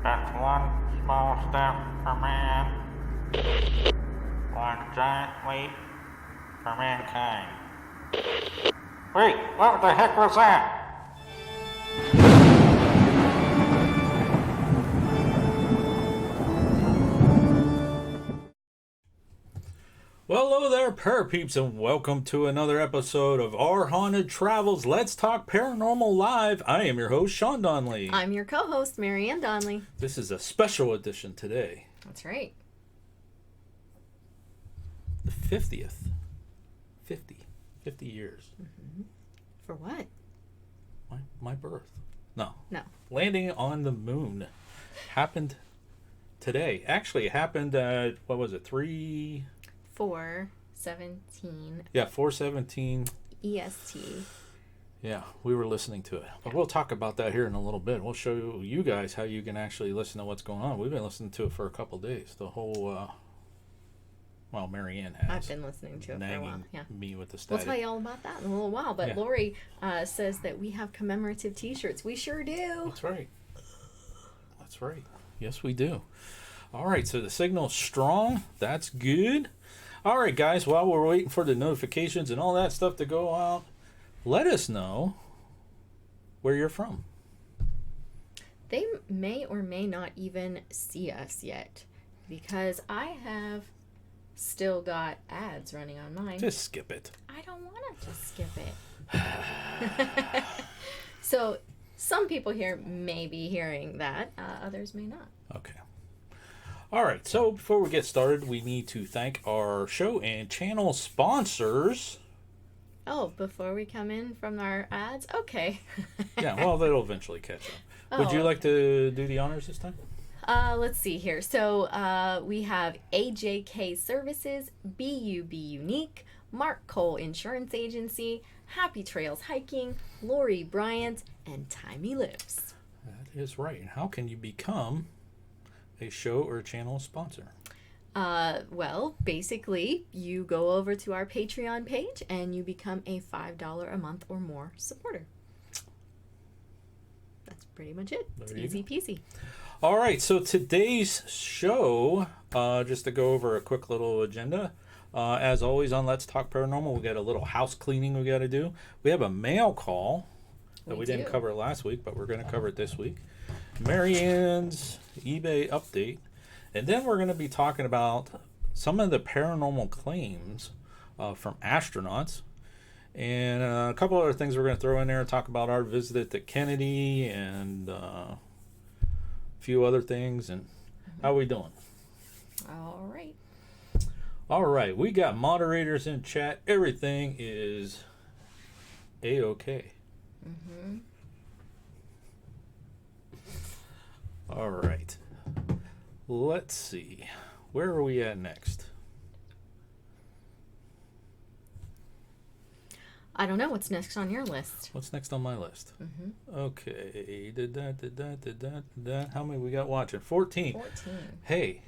That's one small step for man, one giant leap for mankind. Wait, what the heck was that? Well, hello there, parapeeps, and welcome to another episode of Our Haunted Travels. Let's Talk Paranormal Live. I am your host, Sean Donnelly. I'm your co-host, Marianne Donnelly. This is a special edition today. That's right. The 50th. 50 years. Mm-hmm. For what? My birth. No. Landing on the moon happened today. Actually, it happened at, 4:17. Yeah, 4:17 EST. Yeah, we were listening to it. But we'll talk about that here in a little bit. We'll show you guys how you can actually listen to what's going on. We've been listening to it for a couple days. The whole, Marianne has. I've been listening to it for a while. Yeah. Me with the static. We'll tell you all about that in a little while. But yeah. Lori says that we have commemorative T-shirts. We sure do. That's right. Yes, we do. All right, so the signal's strong. That's good. All right, guys, while we're waiting for the notifications and all that stuff to go out, let us know where you're from. They may or may not even see us yet because I have still got ads running on mine. Just skip it. I don't want to just skip it. So some people here may be hearing that. Others may not. Okay. All right, so before we get started, we need to thank our show and channel sponsors. Oh, before we come in from our ads? Okay. Yeah, well, that'll eventually catch up. Would you like to do the honors this time? Let's see here. So we have AJK Services, BUB Unique, Mark Cole Insurance Agency, Happy Trails Hiking, Lori Bryant, and Timey Lips. That is right. And how can you become a show or channel sponsor? Well, basically, you go over to our Patreon page and you become a $5 a month or more supporter. That's pretty much it. It's easy peasy. All right, so today's show, just to go over a quick little agenda. As always on Let's Talk Paranormal, we got a little house cleaning we got to do. We have a mail call that we didn't cover last week, but we're going to cover it this week. Marianne's eBay update. And then we're going to be talking about some of the paranormal claims from astronauts. And a couple other things we're going to throw in there and talk about our visit to Kennedy and a few other things. And how are we doing? All right. All right. We got moderators in chat. Everything is A-okay. Mm-hmm. All right. Let's see. Where are we at next? I don't know. What's next on your list? What's next on my list? Mm-hmm. Okay. Did that. How many we got watching? 14. 14. Hey,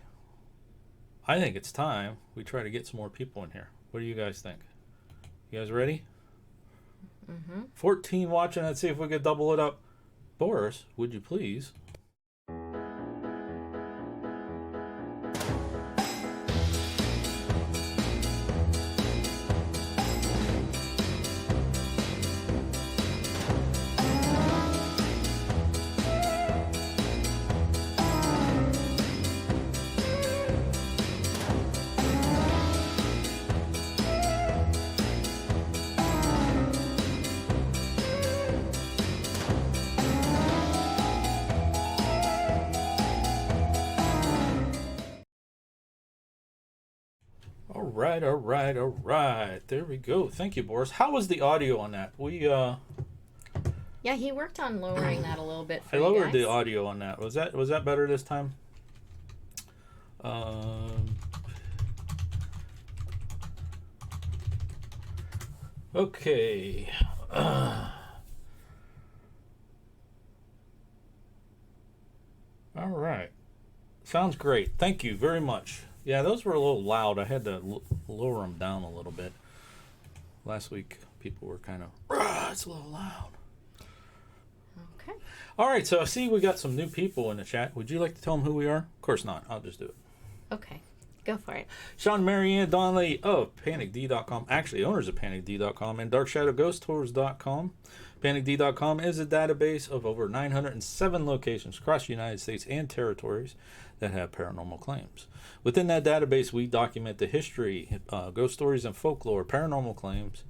I think it's time we try to get some more people in here. What do you guys think? You guys ready? Mm-hmm. 14 watching. Let's see if we could double it up. Boris, would you please? All right. There we go. Thank you, Boris. How was the audio on that? Yeah, he worked on lowering that a little bit for I lowered you guys. the audio on that. Was that better this time? Okay. All right. Sounds great. Thank you very much. Yeah, those were a little loud. I had to lower them down a little bit. Last week, people were kind of, it's a little loud. Okay. All right, so I see we got some new people in the chat. Would you like to tell them who we are? Of course not. I'll just do it. Okay, go for it. Sean, Marianne Donnelly of PanicD.com, actually owners of PanicD.com, and DarkShadowGhostTours.com. PanicD.com is a database of over 907 locations across the United States and territories that have paranormal claims. Within that database, we document the history, ghost stories and folklore, paranormal claims,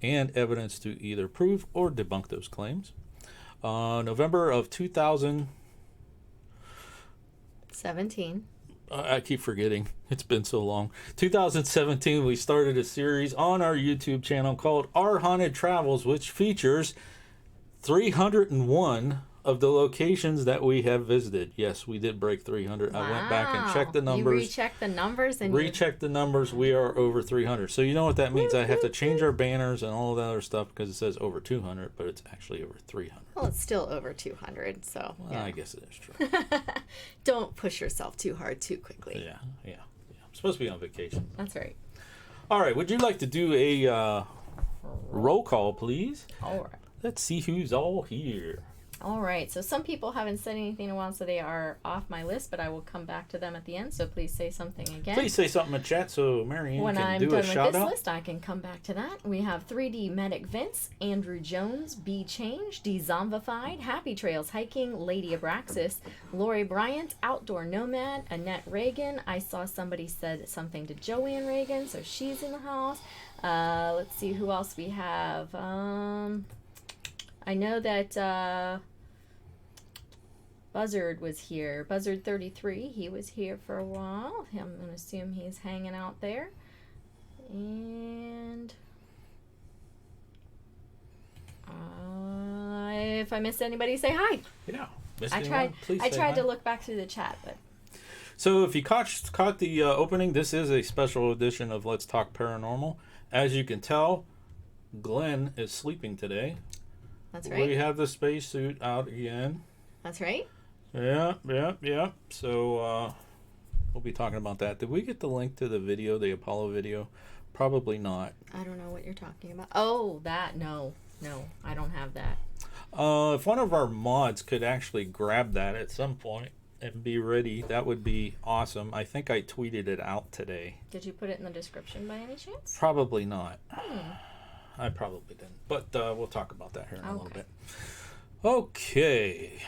and evidence to either prove or debunk those claims. November of 17. I keep forgetting. It's been so long. 2017, we started a series on our YouTube channel called Our Haunted Travels, which features 301 of the locations that we have visited. Yes, we did break 300. Wow. I went back and checked the numbers. You rechecked the numbers and rechecked the numbers. We are over 300. So you know what that means? I have to change our banners and all of that other stuff because it says over 200, but it's actually over 300. Well, it's still over 200, so. Well, yeah. I guess it is true. Don't push yourself too hard too quickly. Yeah. I'm supposed to be on vacation. That's right. All right. Would you like to do a roll call, please? All right. Let's see who's all here. All right, so some people haven't said anything in a while, so they are off my list, but I will come back to them at the end, so please say something again. Please say something in chat so Marianne when can I'm do done a with shout this out. list, I can come back to that. We have 3D Medic Vince, Andrew Jones, B Change, D-Zombified, Happy Trails Hiking, Lady Abraxas, Lori Bryant, Outdoor Nomad, Annette Reagan. I saw somebody said something to Joanne Reagan, so she's in the house. Let's see who else we have. I know that Buzzard was here. Buzzard 33, he was here for a while. I'm going to assume he's hanging out there. And if I missed anybody, say hi. Yeah. I tried to look back through the chat, but So if you caught the opening, this is a special edition of Let's Talk Paranormal. As you can tell, Glenn is sleeping today. that's right. We have the spacesuit out again. That's right. Yeah. So we'll be talking about that. Did we get the link to the video, the Apollo video? Probably not. I don't know what you're talking about. Oh, that. No, I don't have that. If one of our mods could actually grab that at some point and be ready, that would be awesome. I think I tweeted it out today. Did you put it in the description by any chance? Probably not. I probably didn't. But we'll talk about that here in a little bit. Okay.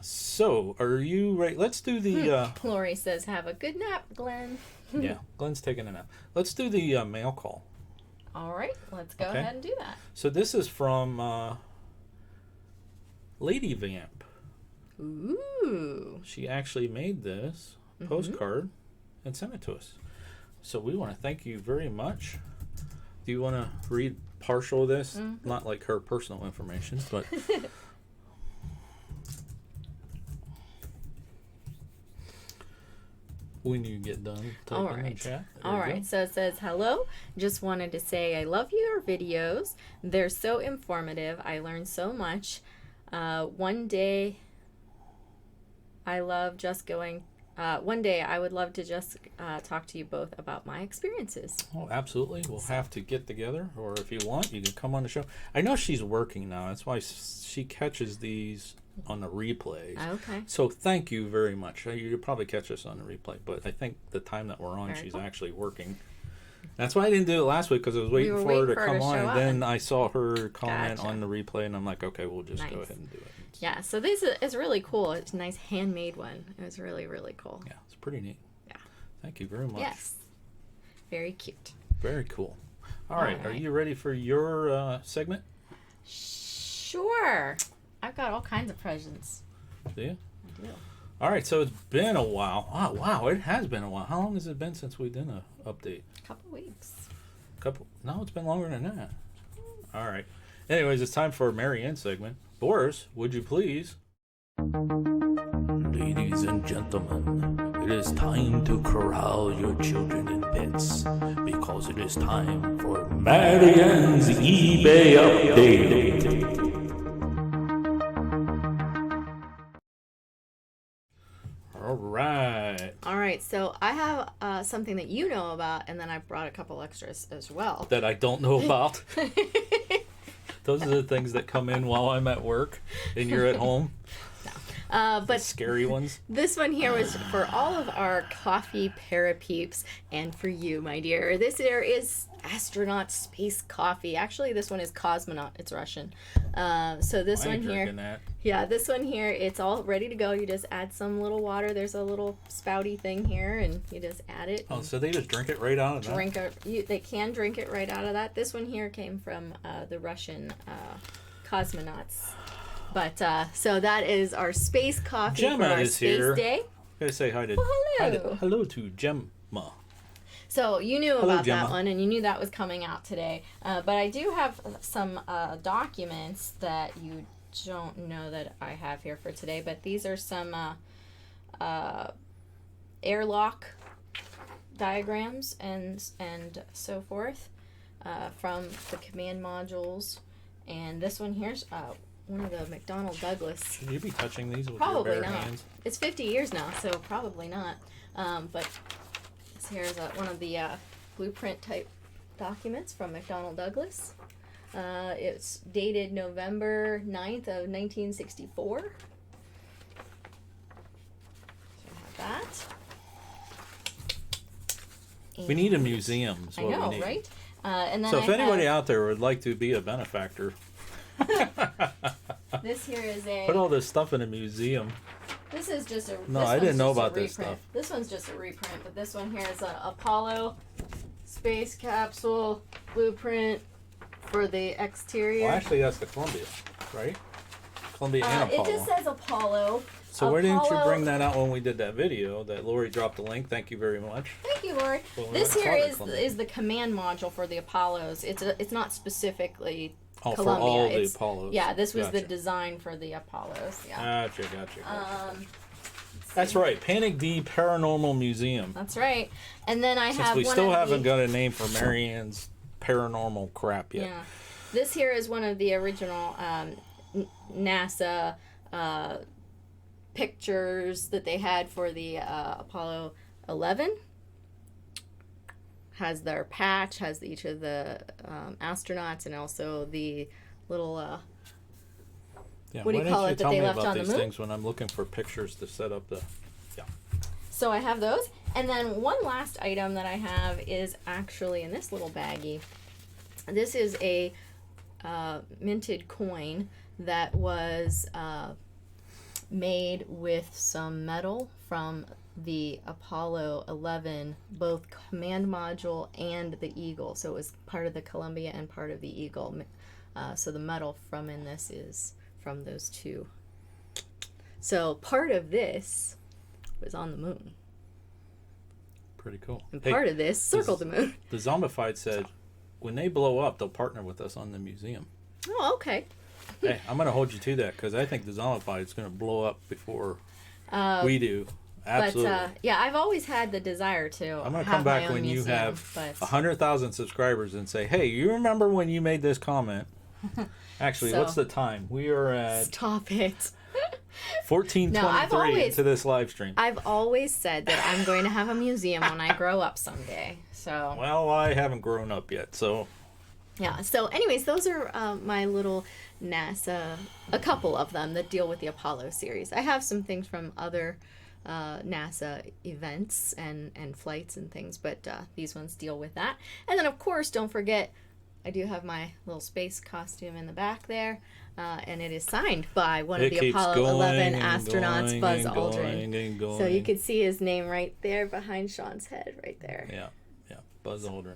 So, are you ready? Let's do the... Lori says, have a good nap, Glenn. Yeah, Glenn's taking a nap. Let's do the mail call. All right, let's go ahead and do that. So this is from Lady Vamp. Ooh. She actually made this postcard and sent it to us. So we want to thank you very much. Do you want to read partial of this? Not like her personal information, but... when you get done typing in chat. All right. So it says, hello. Just wanted to say I love your videos. They're so informative. I learned so much. One day I love just going... one day I would love to just talk to you both about my experiences. Oh, absolutely. We'll have to get together, or if you want, you can come on the show. I know she's working now. That's why she catches these on the replays. Okay. So thank you very much. You'll probably catch us on the replay, but I think the time that we're on, Very she's cool. actually working. That's why I didn't do it last week, because I was waiting for her to come on, and then I saw her comment on the replay, and I'm like, okay, we'll just go ahead and do it. Yeah, so this is really cool. It's a nice handmade one. It was really, really cool. Yeah, it's pretty neat. Yeah. Thank you very much. Yes. Very cute. Very cool. All right. Are you ready for your segment? Sure. I've got all kinds of presents. Do you? I do. All right, so it's been a while. Oh, wow, it has been a while. How long has it been since we did an update? A couple weeks. No, it's been longer than that. All right. Anyways, it's time for a Marianne segment. Boris, would you please? Ladies and gentlemen, it is time to corral your children and pets, because it is time for Marianne's eBay update. All right, so I have something that you know about, and then I brought a couple extras as well. That I don't know about. Those are the things that come in while I'm at work and you're at home. The But scary ones. this one here was for all of our coffee parapeeps and for you, my dear. This here is astronaut space coffee. Actually, this one is cosmonaut. It's Russian. So this I one ain't here, drinking that. yeah, this one here, it's all ready to go. You just add some little water. There's a little spouty thing here, and you just add it. Oh, so they just drink it right out of that? Drink it. They can drink it right out of that. This one here came from the Russian cosmonauts. But so that is our space coffee Gemma for our is space here. day. Gotta say hi to, Well, hello. to Gemma. So you knew Hello, about Gemma. that one, and you knew that was coming out today. But I do have some documents that you don't know that I have here for today. But these are some airlock diagrams and so forth from the command modules. And this one here's one of the McDonnell Douglas. Should you be touching these with Probably your bare not. hands? It's 50 years now, so probably not. But this here is one of the blueprint type documents from McDonnell Douglas. It's dated November 9th of 1964. So I have that. We need a museum. Is I what know, we need. right? And then So I if anybody have, out there would like to be a benefactor, this here is a. put all this stuff in a museum. This is just a. No, this I didn't one's know just a about this reprint. stuff. This one's just a reprint, but this one here is a Apollo space capsule blueprint for the exterior. Well, actually, that's the Columbia, right? Columbia and It Apollo. just says Apollo. So why didn't you Apollo- bring that out when we did that video that Lori dropped the link? Thank you very much. Thank you, Lori. Well, we This haven't here called it is Columbia. is the command module for the Apollos. It's not specifically Oh, Columbia. for all the It's- Apollos. Yeah, this was the Gotcha. design for the Apollos. Yeah. Gotcha. That's right, Panic D Paranormal Museum. That's right. And then I Since have we one still of haven't the, got a name for Marianne's paranormal crap yet. Yeah. This here is one of the original NASA pictures that they had for the Apollo 11. Has their patch, has each of the astronauts, and also the little Yeah, What do you why call don't it you that tell they me left about on the these moon? things when I'm looking for pictures to set up the... So I have those. And then one last item that I have is actually in this little baggie. This is a minted coin that was made with some metal from the Apollo 11, both command module and the Eagle. So it was part of the Columbia and part of the Eagle. So the metal from in this is from those two. So part of this was on the moon. Pretty cool. And Hey, part of this circled the moon. the Zombified said, when they blow up, they'll partner with us on the museum. Oh, okay. Hey, I'm going to hold you to that because I think the Zombified is going to blow up before we do. Absolutely. But yeah, I've always had the desire to. I'm going to have come my back own when you museum, have but 100,000 subscribers and say, hey, you remember when you made this comment? Actually, So- what's the time? We are at stop it. 14:23 No, I've always- into this live stream. I've always said that I'm going to have a museum when I grow up someday. So Well, I haven't grown up yet, so yeah. So anyways, those are my little NASA, a couple of them that deal with the Apollo series. I have some things from other NASA events and flights and things, but these ones deal with that. And then of course, don't forget, I do have my little space costume in the back there, and it is signed by one of the keeps Apollo going 11 and astronauts, going Buzz and Aldrin. going and going. So you could see his name right there behind Sean's head, right there. Yeah, Buzz Aldrin.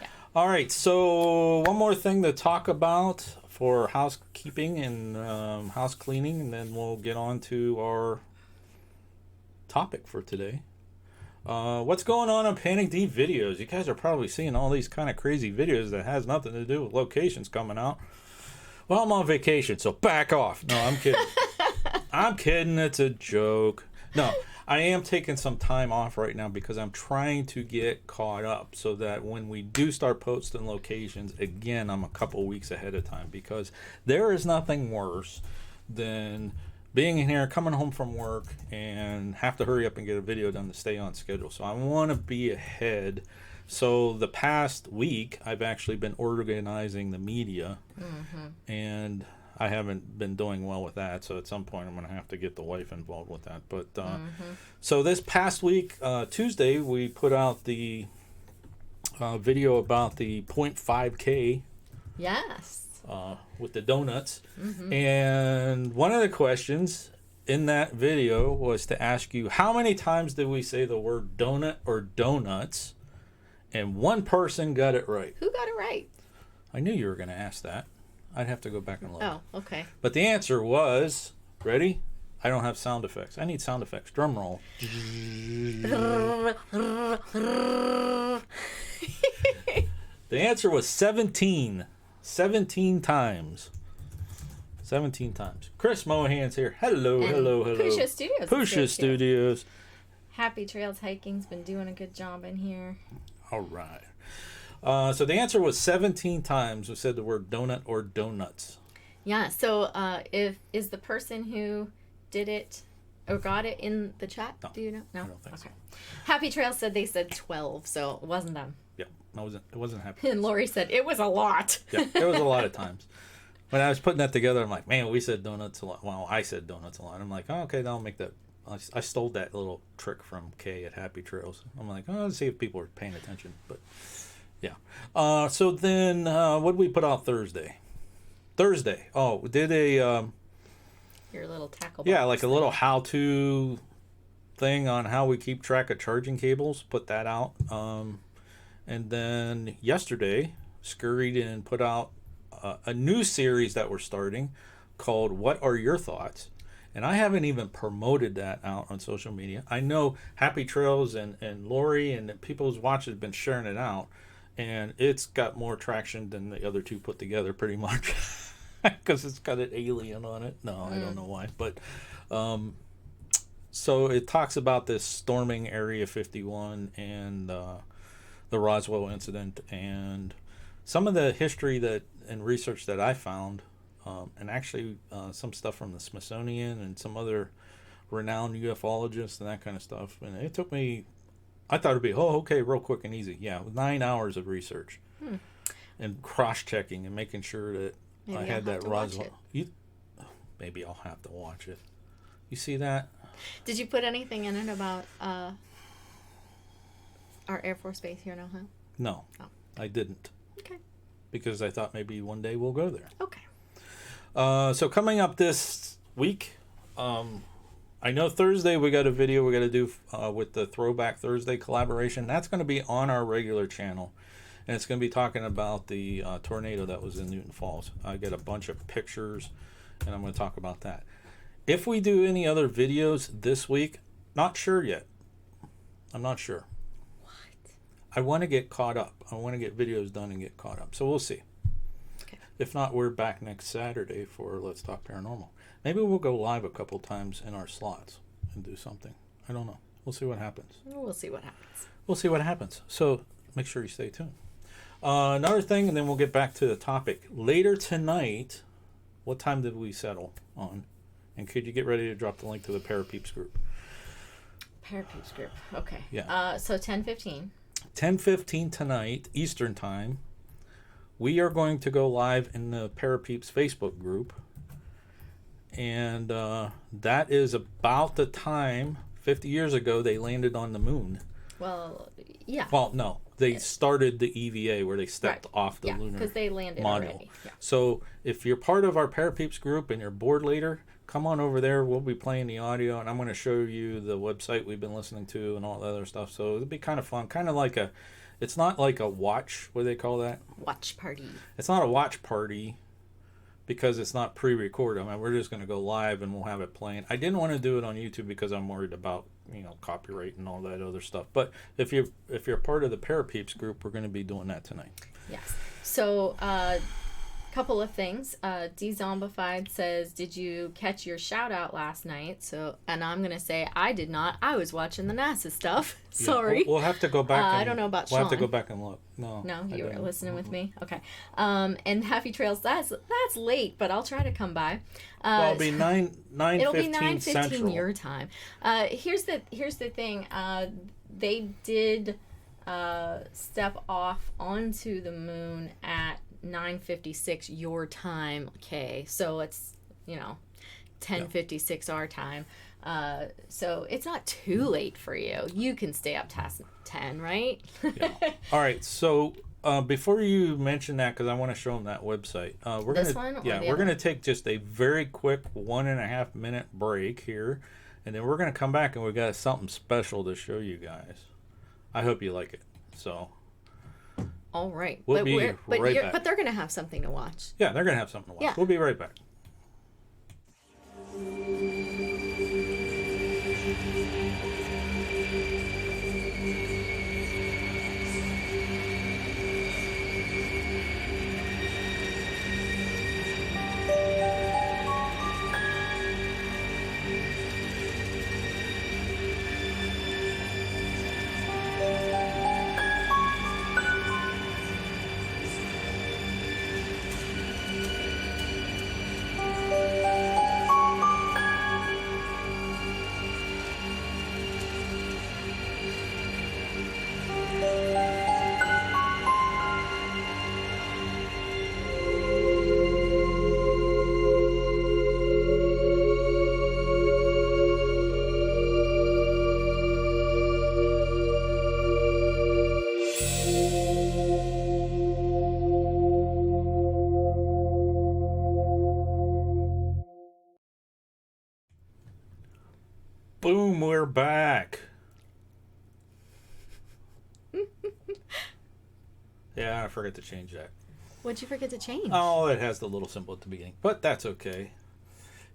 Yeah. All right, so one more thing to talk about for housekeeping and house cleaning, and then we'll get on to our topic for today. What's going on Panic D videos? You guys are probably seeing all these kind of crazy videos that has nothing to do with locations coming out. Well, I'm on vacation, so back off. No, I'm kidding. I'm kidding. It's a joke. No, I am taking some time off right now because I'm trying to get caught up so that when we do start posting locations, again, I'm a couple weeks ahead of time, because there is nothing worse than being in here, coming home from work, and have to hurry up and get a video done to stay on schedule. So I want to be ahead. So the past week, I've actually been organizing the media, and I haven't been doing well with that, so at some point I'm going to have to get the wife involved with that. But so this past week, Tuesday, we put out the video about the 0.5K Yes. with the donuts. And one of the questions in that video was to ask you, how many times did we say the word donut or donuts? And one person got it right. Who got it right? I knew you were going to ask that. I'd have to go back and look. Oh, okay. But the answer was, ready? I don't have sound effects. I need sound effects. Drum roll. The answer was 17. 17 times. 17 times. Chris Mohan's here. Hello, And hello, hello. Pusha Studios is Pusha here, too. Studios. Happy Trails Hiking's been doing a good job in here. All right. So the answer was 17 times we said the word donut or donuts. Yeah, so is the person who did it or got it in the chat? No, Do you know? No? I don't think so. Happy Trails said they said 12, so it wasn't them. Yeah, it wasn't happy. And Lori said it was a lot. Yeah, there was a lot of times. When I was putting that together, I'm like, man, we said donuts a lot. Well, I said donuts a lot. I'm like, oh, okay, then I'll make that. I stole that little trick from Kay at Happy Trails. I'm like, oh, let's see if people are paying attention. But, yeah. So then, what did we put out Thursday? Oh, we did a, Your little tackle box. yeah, like a little how-to thing on how we keep track of charging cables. Put that out. And then yesterday, scurried and put out a new series that we're starting called What Are Your Thoughts? And I haven't even promoted that out on social media. I know Happy Trails and Lori and the people who's watching have been sharing it out. And it's got more traction than the other two put together pretty much. Because it's got an alien on it. No, I don't know why. But so it talks about this storming Area 51 and the Roswell incident and some of the history that and research that I found, and actually some stuff from the Smithsonian and some other renowned ufologists and that kind of stuff. And it took me, I thought it'd be, okay, real quick and easy. Yeah, 9 hours of research and cross-checking and making sure that Maybe I I'll had have that to watch Roswell. Maybe I'll have to watch it. You see that? Did you put anything in it about our Air Force Base here in Ohio? No, Oh. I didn't. Okay. Because I thought maybe one day we'll go there. Okay. So coming up this week, I know Thursday we got a video we got to do with the Throwback Thursday collaboration. That's going to be on our regular channel. And it's going to be talking about the tornado that was in Newton Falls. I get a bunch of pictures, and I'm going to talk about that. If we do any other videos this week, not sure yet. I'm not sure. What? I want to get caught up. I want to get videos done and get caught up. So we'll see. Okay. If not, we're back next Saturday for Let's Talk Paranormal. Maybe we'll go live a couple times in our slots and do something. I don't know. We'll see what happens. We'll see what happens. We'll see what happens. So make sure you stay tuned. Another thing, and then we'll get back to the topic. Later tonight, what time did we settle on? And could you get ready to drop the link to the Parapeeps group? Parapeeps group. Okay. Yeah. So 10:15. 10:15 tonight, Eastern Time. We are going to go live in the Parapeeps Facebook group. And that is about the time, 50 years ago, they landed on the moon. Well, yeah. Well, no. They started the EVA where they stepped off the lunar because they landed module. already. Yeah. So if you're part of our Parapeeps group and you're bored later, come on over there. We'll be playing the audio, and I'm going to show you the website we've been listening to and all the other stuff. So it'll be kind of fun. Kind of like it's not like a watch, what do they call that? Watch party. It's not a watch party because it's not pre-recorded. I mean, we're just going to go live and we'll have it playing. I didn't want to do it on YouTube because I'm worried about, copyright and all that other stuff. But if you're part of the Parapeeps group, we're going to be doing that tonight. Yes. So, couple of things. D-Zombified says, did you catch your shout out last night? And I'm going to say, I did not. I was watching the NASA stuff. Sorry. We'll have to go back. I don't know about We'll have to Sean. go back and look. No, you were didn't. listening with me? Okay. And Happy Trails, that's late, but I'll try to come by. Well, it'll be 9:15 It'll be 9:15 Central. your time. Here's the thing. They did step off onto the moon at 9:56 your time. Okay, so it's 10:56 our time. So it's not too late for you. You can stay up past 10, right? Yeah. All right. So before you mention that, because I want to show them that website, we're This gonna one or yeah the we're other gonna one? take just a very quick 1.5 minute break here, and then we're gonna come back and we got something special to show you guys. I hope you like it. So All right. We'll be right back. But they're going to have something to watch. yeah, they're gonna have something to watch. Yeah. We'll be right back. Boom, we're back. Yeah, I forgot to change that. What'd you forget to change? Oh, it has the little symbol at the beginning, but that's okay.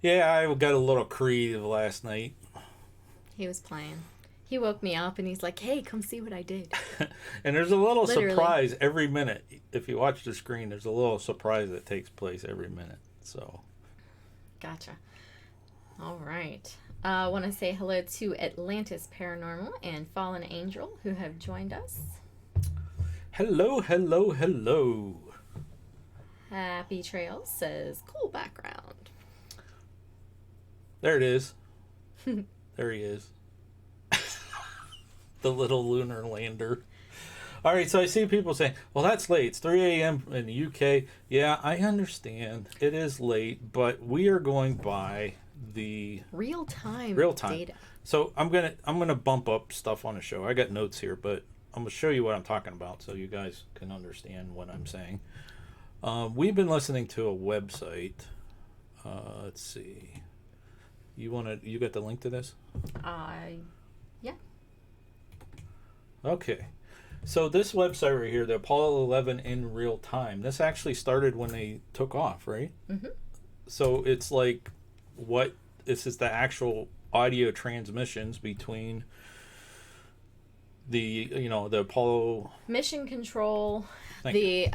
Yeah, I got a little creative last night. He was playing. He woke me up and he's like, hey, come see what I did. And there's a little Literally. surprise every minute. If you watch the screen, there's a little surprise that takes place every minute. So, Gotcha. All right. I want to say hello to Atlantis Paranormal and Fallen Angel who have joined us. hello, hello, hello. Happy Trails says, cool background. There it is. There he is. The little lunar lander. All right, so I see people saying, well, that's late. It's 3 a.m. in the UK. Yeah, I understand. It is late, but we are going by the Real time data. So I'm gonna bump up stuff on the show. I got notes here, but I'm gonna show you what I'm talking about so you guys can understand what I'm saying. We've been listening to a website. Let's see. You got the link to this? Yeah. Okay. So this website right here, the Apollo 11 in real time, this actually started when they took off, right? Mm-hmm. So it's like this is the actual audio transmissions between the Apollo Mission Control, Thank the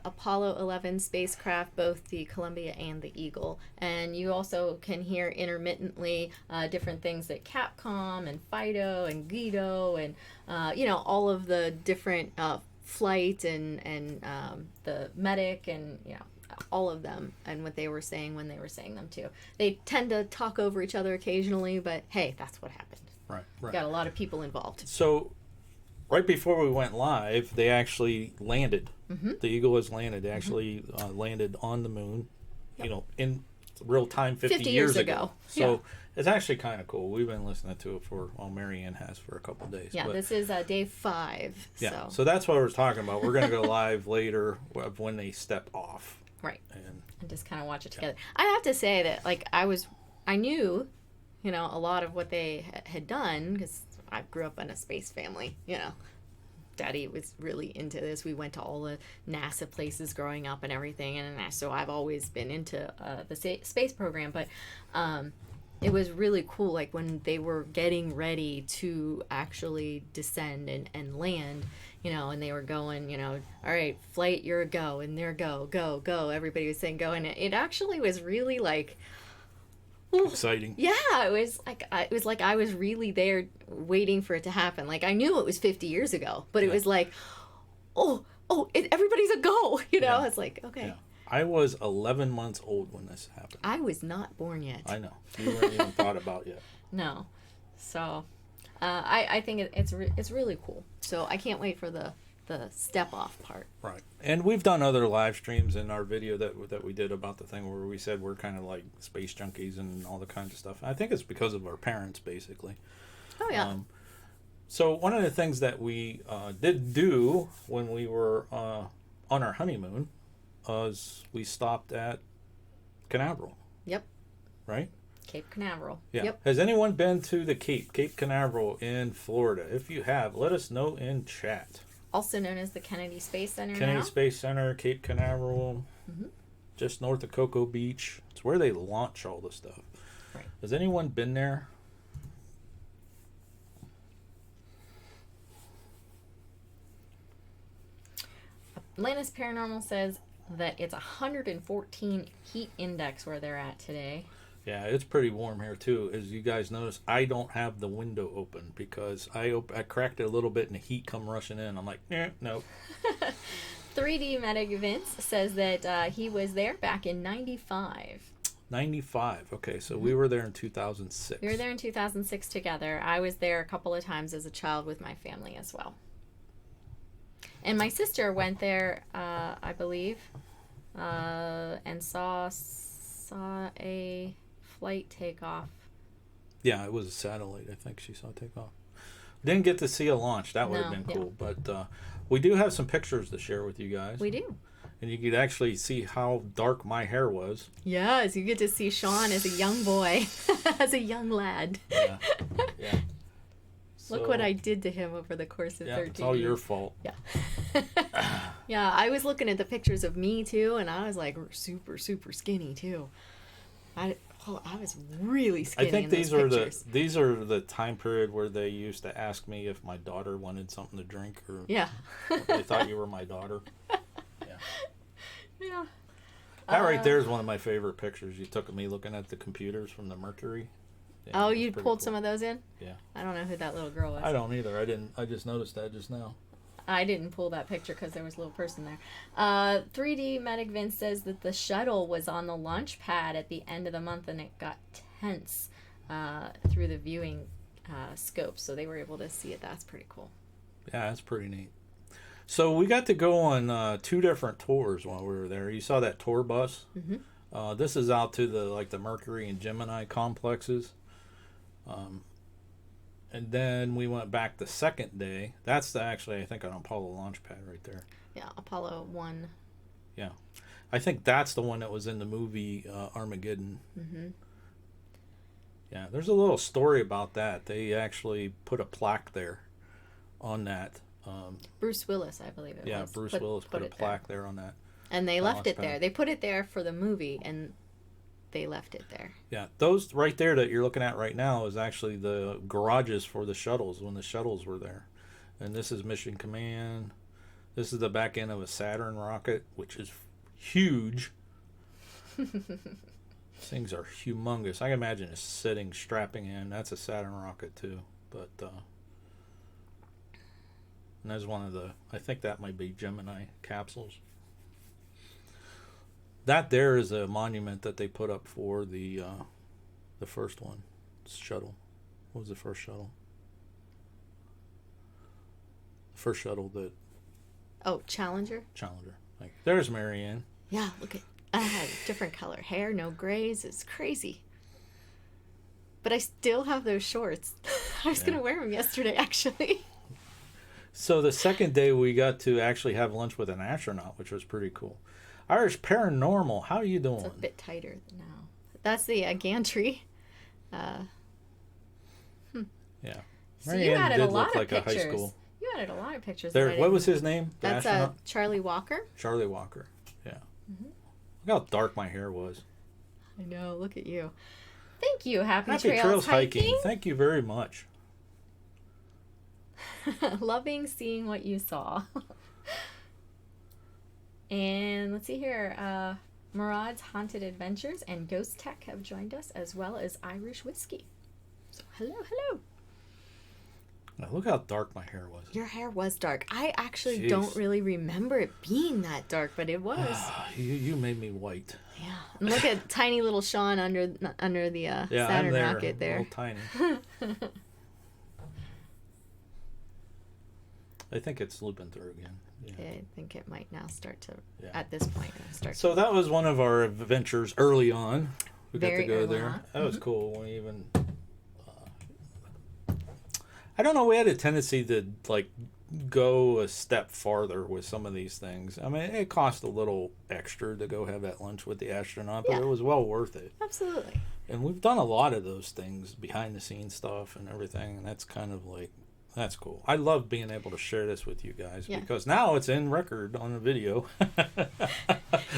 Apollo 11 spacecraft, both the Columbia and the Eagle. And you also can hear intermittently different things that Capcom and Fido and Guido and, all of the different flight and the medic and, all of them and what they were saying when they were saying them too. They tend to talk over each other occasionally, but hey, that's what happened. Right. Got a lot of people involved. So right before we went live, they actually landed. Mm-hmm. The Eagle has landed. They actually landed on the moon, in real time 50 years ago. So it's actually kind of cool. We've been listening to it Marianne has for a couple of days. Yeah, but, this is day 5. Yeah, so that's what we're talking about. We're going to go live later when they step off. Right. And just kind of watch it together. I have to say that, I knew, a lot of what they had done because I grew up in a space family, Daddy was really into this. We went to all the NASA places growing up and everything, and so I've always been into the space program. But it was really cool, like when they were getting ready to actually descend and land, and they were going, all right, flight, you're a go, and they're go. Everybody was saying go, and it actually was really exciting. Yeah, it was like I was really there waiting for it to happen. Like I knew it was 50 years ago, but it was like, everybody's a go. I was like, okay. Yeah. I was 11 months old when this happened. I was not born yet. I know. You weren't even thought about yet. No. So, I think it's really cool. So I can't wait for the the step off part. Right. And we've done other live streams in our video that we did about the thing where we said we're kind of like space junkies and all the kinds of stuff. I think it's because of our parents, basically. Oh, yeah. So one of the things that we did do when we were on our honeymoon was we stopped at Canaveral. Yep. Right? Cape Canaveral. Yeah. Yep. Has anyone been to the Cape Canaveral in Florida? If you have, let us know in chat. Also known as the Kennedy Space Center Kennedy now. Space Center, Cape Canaveral, just north of Cocoa Beach. It's where they launch all the stuff. Right. Has anyone been there? Atlantis Paranormal says that it's 114 heat index where they're at today. Yeah, it's pretty warm here too. As you guys notice, I don't have the window open because I cracked it a little bit and the heat come rushing in. I'm like, nope. 3D Medic Events says that he was there back in 95. 95. Okay, so we were there in 2006. We were there in 2006 together. I was there a couple of times as a child with my family as well. And my sister went there, I believe, and saw a flight take off. Yeah, it was a satellite. I think she saw take off. Didn't get to see a launch. That would have been cool. But we do have some pictures to share with you guys. We do. And you could actually see how dark my hair was. Yes, you get to see Sean as a young boy, as a young lad. Yeah. Look what I did to him over the course of 13 years. It's all your fault. Yeah. Yeah, I was looking at the pictures of me too, and I was like super, super skinny too. I was really skinny. I think in these those are pictures. these are the time period where they used to ask me if my daughter wanted something to drink or Yeah. they thought you were my daughter. Yeah. That right there is one of my favorite pictures you took of me looking at the computers from the Mercury. Yeah, Oh, that's you pretty pulled cool. some of those in? Yeah. I don't know who that little girl was. I don't either. I just noticed that just now. I didn't pull that picture because there was a little person there. 3D Medic Vince says that the shuttle was on the launch pad at the end of the month and it got tense through the viewing scope, so they were able to see it. That's pretty cool. Yeah, that's pretty neat. So we got to go on 2 different tours while we were there. You saw that tour bus. Mm-hmm. This is out to the Mercury and Gemini complexes. And then we went back the second day. That's actually, I think, an Apollo launch pad right there. Yeah, Apollo 1. Yeah. I think that's the one that was in the movie Armageddon. Mm-hmm. Yeah, there's a little story about that. They actually put a plaque there on that. Bruce Willis, I believe it was. Yeah, Bruce Willis put a it plaque there on that. And they left it launch pad. there. They put it there for the movie, and they left it there. Yeah, those right there that you're looking at right now is actually the garages for the shuttles when the shuttles were there. And this is Mission Command. This is the back end of a Saturn rocket, which is huge. Things are humongous. I can imagine it sitting, strapping in. That's a Saturn rocket too. But and that's one of the, I think that might be Gemini capsules. That there is a monument that they put up for the first one, shuttle. What was the first shuttle? The first shuttle that. Oh, Challenger? Challenger. There's Marianne. Yeah, look at, I had different color hair, no grays. It's crazy. But I still have those shorts. I was going to wear them yesterday, actually. So the second day we got to actually have lunch with an astronaut, which was pretty cool. Irish Paranormal, how are you doing? It's a bit tighter now. That's the gantry. Yeah. So you Marianne added did a lot look of like a high pictures. school. You added a lot of pictures. There, that I what didn't- was his name? The That's astronaut? Charlie Walker. Charlie Walker. Yeah. Mm-hmm. Look how dark my hair was. I know. Look at you. Thank you. Happy Happy Trails Hiking. Thank you very much. Loving seeing what you saw. And let's see here. Murad's Haunted Adventures and Ghost Tech have joined us, as well as Irish Whiskey. So hello, hello. Now, look how dark my hair was. Your hair was dark. I actually Jeez. don't really remember it being that dark, but it was. You made me white. Yeah. And look at tiny little Sean under the Yeah, Saturn I'm there. rocket there. Little tiny. I think it's looping through again. Yeah. I think it might now start to, Yeah. at this point, start So that was one of our adventures early on. We got Very to go early there. on. That was cool. We even, I don't know. We had a tendency to like go a step farther with some of these things. I mean, it cost a little extra to go have that lunch with the astronaut, but Yeah. it was well worth it. Absolutely. And we've done a lot of those things, behind the scenes stuff and everything, and that's kind of like, that's cool. I love being able to share this with you guys Yeah. because now it's in record on the video.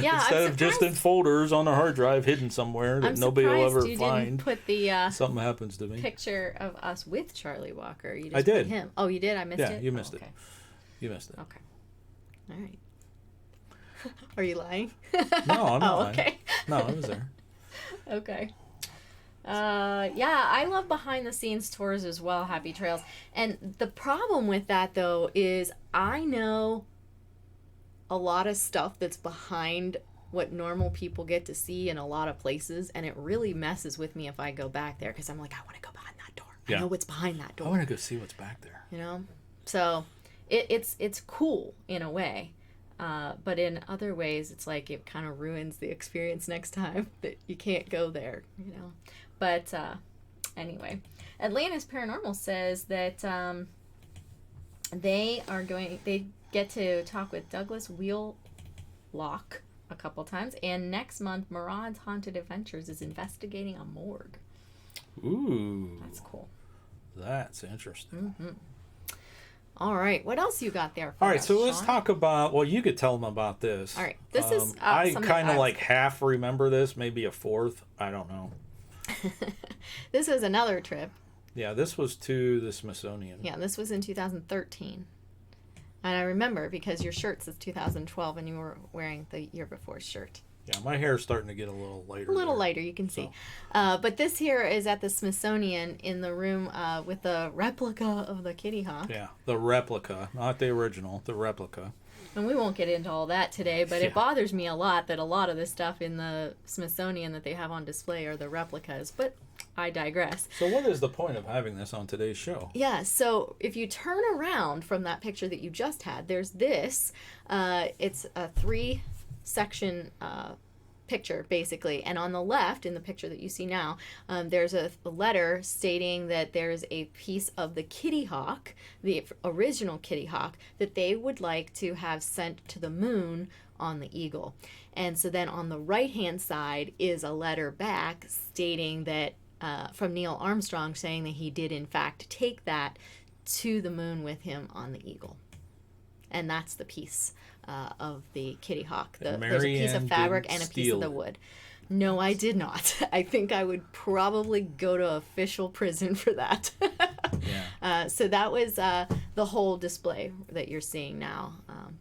Yeah, Instead I'm of just in surprised- folders on a hard drive hidden somewhere that I'm nobody will surprised ever you find. didn't put the Something happens to me. picture of us with Charlie Walker. You just I did. Put him. Oh, you did? I missed Yeah, it? you Oh, missed it. okay. You missed it. Okay. All right. Are you lying? No, I'm not Oh, lying. okay. No, I was there. Okay. Yeah, I love behind the scenes tours as well, Happy Trails. And the problem with that though is I know a lot of stuff that's behind what normal people get to see in a lot of places, and it really messes with me if I go back there because I'm like, I want to go behind that door. Yeah. I know what's behind that I door. want to go see what's back there. You know? So it's cool in a way. But in other ways, it's like it kind of ruins the experience next time that you can't go there, you know. But anyway, Atlantis Paranormal says that they get to talk with Douglas Wheelock a couple times, and next month, Murad's Haunted Adventures is investigating a morgue. Ooh, That's cool. that's interesting. Mm-hmm. All right, what else you got there for All right, us, so let's Sean? talk about. Well, you could tell them about this. All right, this is I something kind of I was- like half remember this, maybe a fourth. I don't know. This is another trip. Yeah, this was to the Smithsonian. Yeah, this was in 2013. And I remember because your shirt says 2012 and you were wearing the year before's shirt. Yeah, my hair's starting to get a little lighter. A little there. lighter, you can see. So. But this here is at the Smithsonian in the room with the replica of the Kitty Hawk. Yeah, the replica, not the original, the replica. And we won't get into all that today, but Yeah. it bothers me a lot that a lot of the stuff in the Smithsonian that they have on display are the replicas. But I digress. So what is the point of having this on today's show? Yeah, so if you turn around from that picture that you just had, there's this. It's a 3-section picture, basically. And on the left, in the picture that you see now, there's a letter stating that there's a piece of the Kitty Hawk, the original Kitty Hawk, that they would like to have sent to the moon on the Eagle. And so then on the right-hand side is a letter back stating that from Neil Armstrong saying that he did in fact take that to the moon with him on the Eagle. And that's the piece of the Kitty Hawk. There's a piece of Marianne fabric didn't and a piece steal of the it. wood. No, I did not. I think I would probably go to official prison for that. Yeah. So that was the whole display that you're seeing now.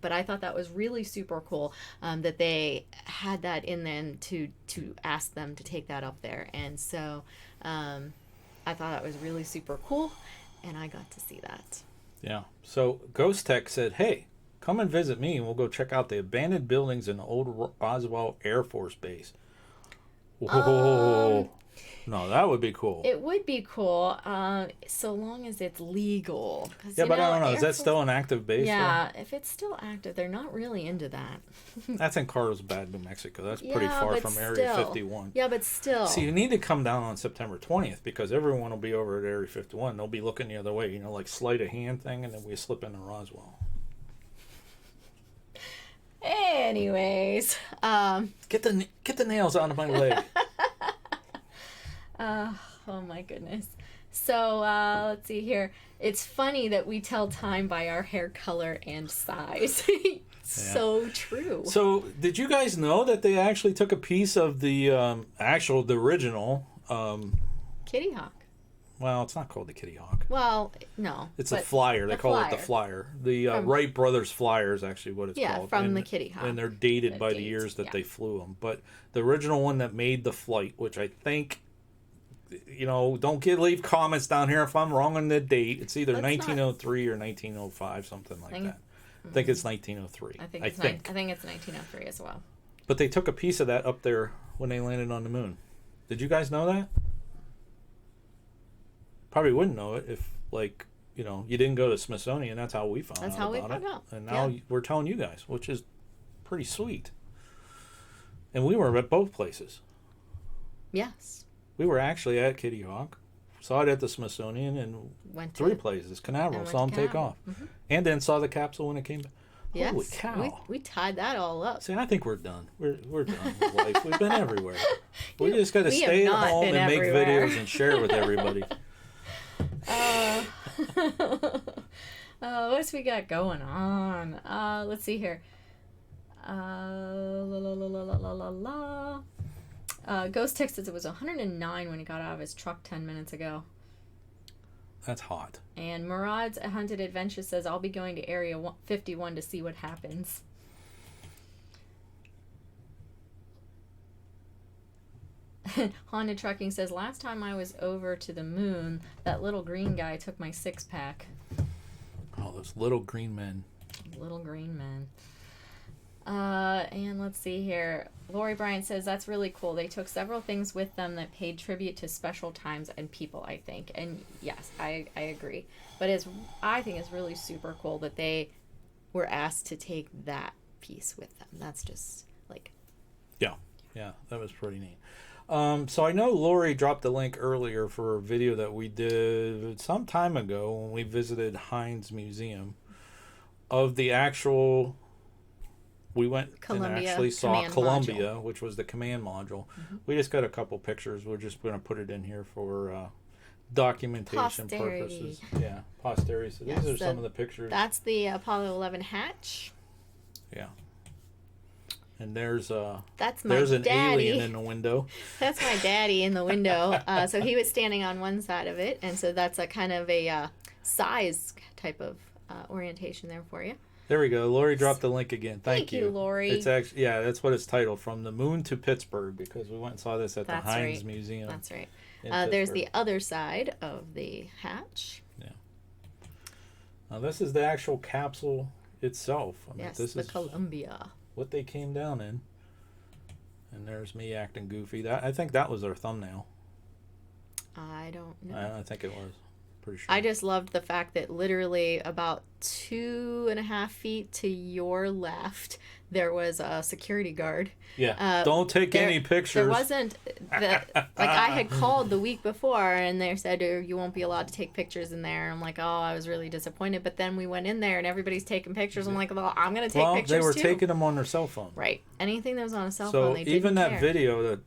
But I thought that was really super cool that they had that in then to ask them to take that up there. And so I thought that was really super cool, and I got to see that. Yeah. So Ghost Tech said, "Hey, come and visit me, and we'll go check out the abandoned buildings in the old Roswell Air Force Base." Whoa. No, that would be cool. It would be cool, so long as it's legal. 'Cause, Yeah, you but I know, don't know. Is Air that Force- still an active base? Yeah, if it's still active, they're not really into that. Though? That's in Carlsbad, New Mexico. That's pretty Yeah, far but from Area still. 51. Yeah, but still. See, you need to come down on September 20th because everyone will be over at Area 51. They'll be looking the other way, like sleight of hand thing, and then we slip into Roswell. Anyways, Get the nails out of my leg. oh my goodness. So let's see here. It's funny that we tell time by our hair color and size. So true. So, did you guys know that they actually took a piece of the the original? Kitty Hawk. Well, it's not called the Kitty Hawk. Well, no. It's a but flyer. They the call it the flyer. flyer. The From- Wright Brothers flyer is actually what it's Yeah, called. from and, the Kitty Hawk. And they're dated The by the dates, years that yeah. they flew them. But the original one that made the flight, which I think, don't leave comments down here if I'm wrong on the date. It's either Let's not. 1903 or 1905, something like Think- that. I think it's 1903. I think it's I think it's 1903 as well. But they took a piece of that up there when they landed on the moon. Did you guys know that? Probably wouldn't know it if, you know, you didn't go to Smithsonian. That's how we found That's out how we about found it. out. And now Yeah. we're telling you guys, which is pretty sweet. And we were at both places. Yes. We were actually at Kitty Hawk, saw it at the Smithsonian, and Went three to places. and Canaveral, went saw to them take Canaveral. off. And then saw the capsule when it came back. Yes. Holy cow. We tied that all up. See, I think we're done. We're done with life. We've been everywhere. We just got to we have stay at not home been and make everywhere. videos and share with everybody. What else we got going on? Let's see here. La, la, la, la, la, la, la, la. Ghost texted it was 109 when he got out of his truck 10 minutes ago. That's hot. And Murad's A Hunted Adventure says, I'll be going to Area 51 to see what happens. Honda Trucking says, last time I was over to the moon, that little green guy took my six-pack. Oh, those little green men. Little green men. And let's see here. Lori Bryant says, that's really cool. They took several things with them that paid tribute to special times and people, I think. And yes, I agree. But I think it's really super cool that they were asked to take that piece with them. That's just like... Yeah, that was pretty neat. So I know Lori dropped a link earlier for a video that we did some time ago when we visited Heinz Museum of the actual... We went Columbia and actually saw command Columbia, module. which was the command module. We just got a couple pictures. We're just going to put it in here for documentation Posterity. purposes. Yeah, posterity. So Yes, these are some of the pictures. That's the Apollo 11 hatch. Yeah. And there's That's my an daddy. alien in the window. That's my daddy in the window. So he was standing on one side of it, and so that's a kind of a size type of orientation there for you. There we go. Lori dropped the link again. Thank you, Lori. It's actually that's what it's titled, From the Moon to Pittsburgh, because we went and saw this at That's the Heinz right. Museum. That's right. in There's the Pittsburgh. other side of the hatch. Now this is the actual capsule itself. I mean, Yes, this the is Columbia. what they came down in. And there's me acting goofy. I think that was our thumbnail. I don't know. I think it was. Pretty sure. I just loved the fact that literally about 2.5 feet to your left, there was a security guard. Yeah. Don't take any pictures. There wasn't like I had called the week before, and they said you won't be allowed to take pictures in there. I'm like, oh, I was really disappointed. But then we went in there, and everybody's taking pictures. I'm like, well, I'm gonna take pictures they were too. taking them on their cell phone. Right. Anything that was on a cell So phone, they didn't even that care.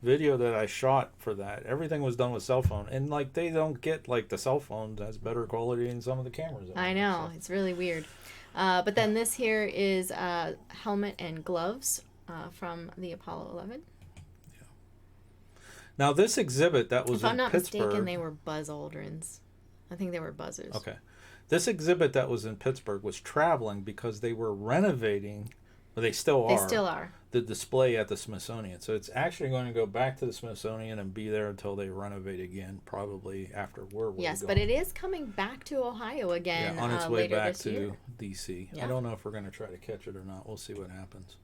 video that I shot for that, everything was done with cell phone, and like they don't get like the cell phone has better quality than some of the cameras. I know, it's really weird. But then this here is helmet and gloves from the Apollo 11. Now this exhibit that was If I'm in not Pittsburgh. mistaken, they were Buzz Aldrins. I think they were buzzers. Okay, this exhibit that was in Pittsburgh was traveling because they were renovating. Well, they still They are. still are. The display at the Smithsonian. So it's actually going to go back to the Smithsonian and be there until they renovate again, probably after we're Yes, going. but it is coming back to Ohio again on its way later back this to year. DC. I Yeah. don't know if we're going to try to catch it or not. We'll see what happens.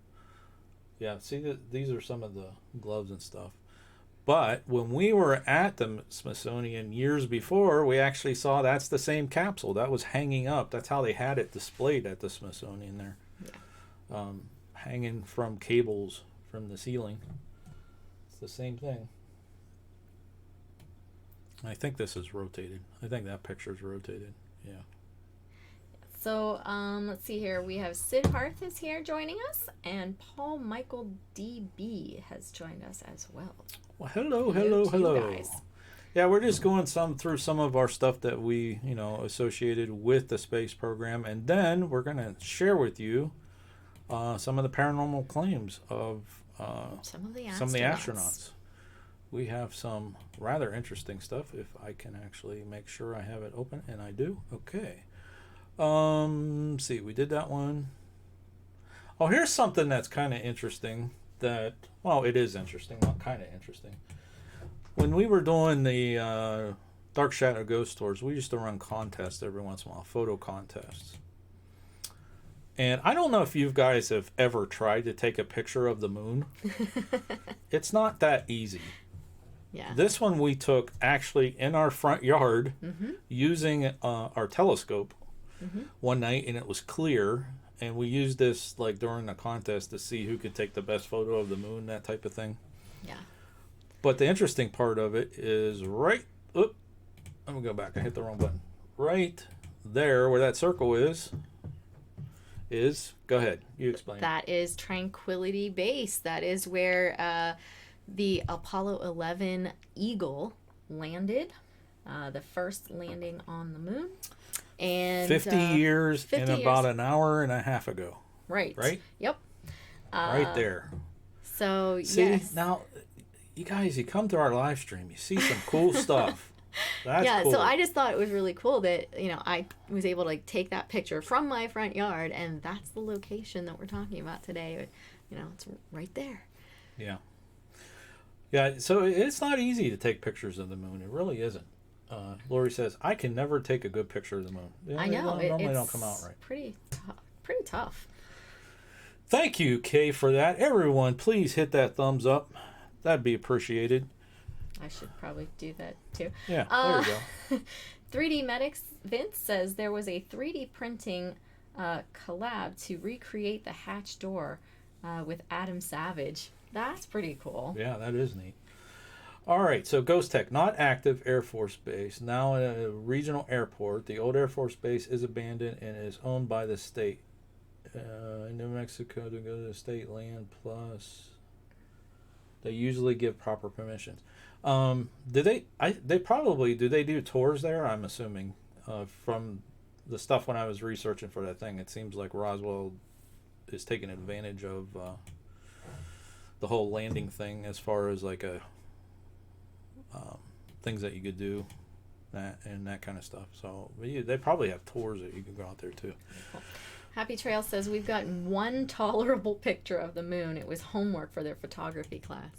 Yeah, see, these are some of the gloves and stuff. But when we were at the Smithsonian years before, we actually saw that's the same capsule. That was hanging up. That's how they had it displayed at the Smithsonian there. Yeah. Hanging from cables from the ceiling. It's the same thing. I think this is rotated. I think that picture's rotated. Yeah. So let's see here. We have Sid Harth is here joining us, and Paul Michael DB has joined us as well. Well, hello. to you guys. Yeah, we're just going through some of our stuff that we, associated with the space program, and then we're going to share with you some of the paranormal claims of Some of the astronauts. We have some rather interesting stuff. If I can actually make sure I have it open, and I do. Okay. See, we did that one. Oh, here's something that's kind of interesting. It is interesting, not kind of interesting. When we were doing the Dark Shadow Ghost Tours, we used to run contests every once in a while, photo contests. And I don't know if you guys have ever tried to take a picture of the moon. It's not that easy. Yeah. This one we took actually in our front yard using our telescope one night, and it was clear. And we used this like during the contest to see who could take the best photo of the moon, that type of thing. Yeah. But the interesting part of it is right. Oop, let me go back. I hit the wrong button. Right there, where that circle is. Go ahead. You explain. That is Tranquility Base. That is where the Apollo 11 Eagle landed, the first landing on the moon. And 50 years 50 and about years. an hour and a half ago. Right. Right? Yep. Right there. So, See, yes. now, you guys, you come to our live stream, you see some cool stuff. That's Yeah, cool. so I just thought it was really cool that, I was able to like take that picture from my front yard, and that's the location that we're talking about today. It's right there. Yeah. Yeah, so it's not easy to take pictures of the moon. It really isn't. Lori says, I can never take a good picture of the moon. I know. They normally it's don't come out right. Pretty tough. Thank you, Kay, for that. Everyone, please hit that thumbs up. That'd be appreciated. I should probably do that too. Yeah, there you go. 3D Medics Vince says there was a 3D printing collab to recreate the hatch door with Adam Savage. That's pretty cool. Yeah, that is neat. All right, so Ghost Tech, not active Air Force Base, now a regional airport. The old Air Force Base is abandoned and is owned by the state. In New Mexico, to go to the state land plus, they usually give proper permissions. Do they do tours there? I'm assuming from the stuff when I was researching for that thing, it seems like Roswell is taking advantage of the whole landing thing as far as like a things that you could do and that kind of stuff. So they probably have tours that you can go out there too. Happy Trail says we've got one tolerable picture of the moon. It was homework for their photography class.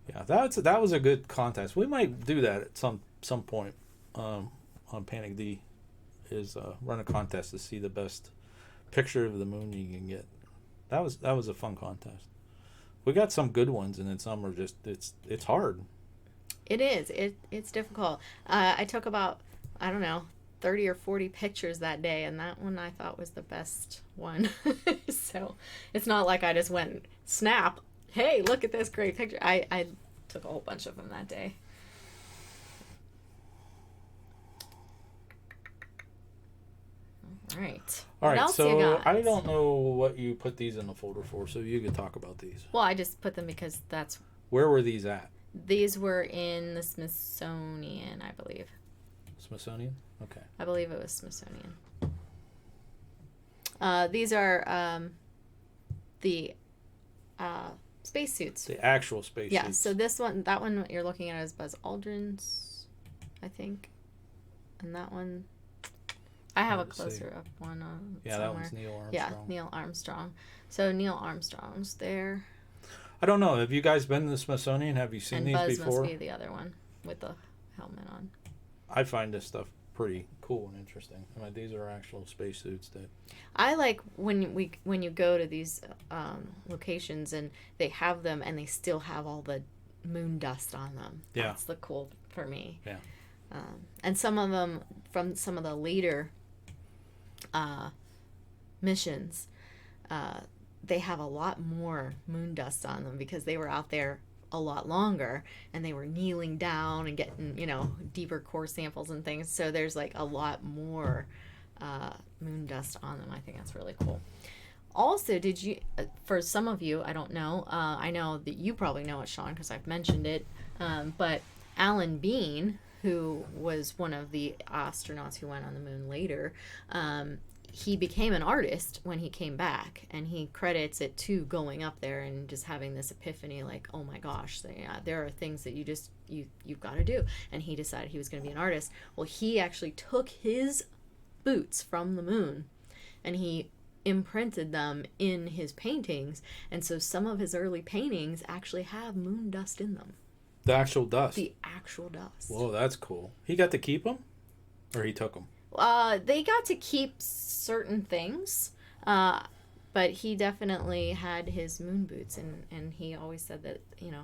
Yeah, that was a good contest. We might do that at some point on Panic D. Is run a contest to see the best picture of the moon you can get. That was a fun contest. We got some good ones, and then some are just it's hard. It is. It's difficult. I took about 30 or 40 pictures that day, and that one I thought was the best one. So it's not like I just went snap. Hey, look at this great picture. I took a whole bunch of them that day. All right. What else you So got? I don't know what you put these in the folder for, so you can talk about these. Well, I just put them because Where were these at? these were in the Smithsonian, I believe. Smithsonian? Okay. I believe it was Smithsonian. These are the spacesuits. The actual space Yeah, suits. so that one you're looking at is Buzz Aldrin's, I think. And that one, I have a Let's see. closer up one Yeah, somewhere. that one's Neil Armstrong. Yeah, Neil Armstrong. So Neil Armstrong's there. I don't know. Have you guys been to the Smithsonian? Have you seen And these Buzz before? must be the other one with the helmet on. I find this stuff pretty cool and interesting. I mean, these are actual spacesuits that. I like when you go to these locations and they have them and they still have all the moon dust on them. Yeah. That's the cool for me. Yeah. And some of them from some of the later missions, they have a lot more moon dust on them because they were out there a lot longer and they were kneeling down and getting deeper core samples and things, so there's like a lot more moon dust on them. I think that's really cool. Also, did you, for some of you, I don't know, I know that you probably know it, Sean, because I've mentioned it, but Alan Bean, who was one of the astronauts who went on the moon later, he became an artist when he came back, and he credits it to going up there and just having this epiphany, like, oh my gosh, there are things that you've got to do. And he decided he was going to be an artist. Well, he actually took his boots from the moon and he imprinted them in his paintings, and so some of his early paintings actually have moon dust in them. The actual dust. The actual dust. Whoa, that's cool. He got to keep them, or he took them? They got to keep certain things, but he definitely had his moon boots, and he always said that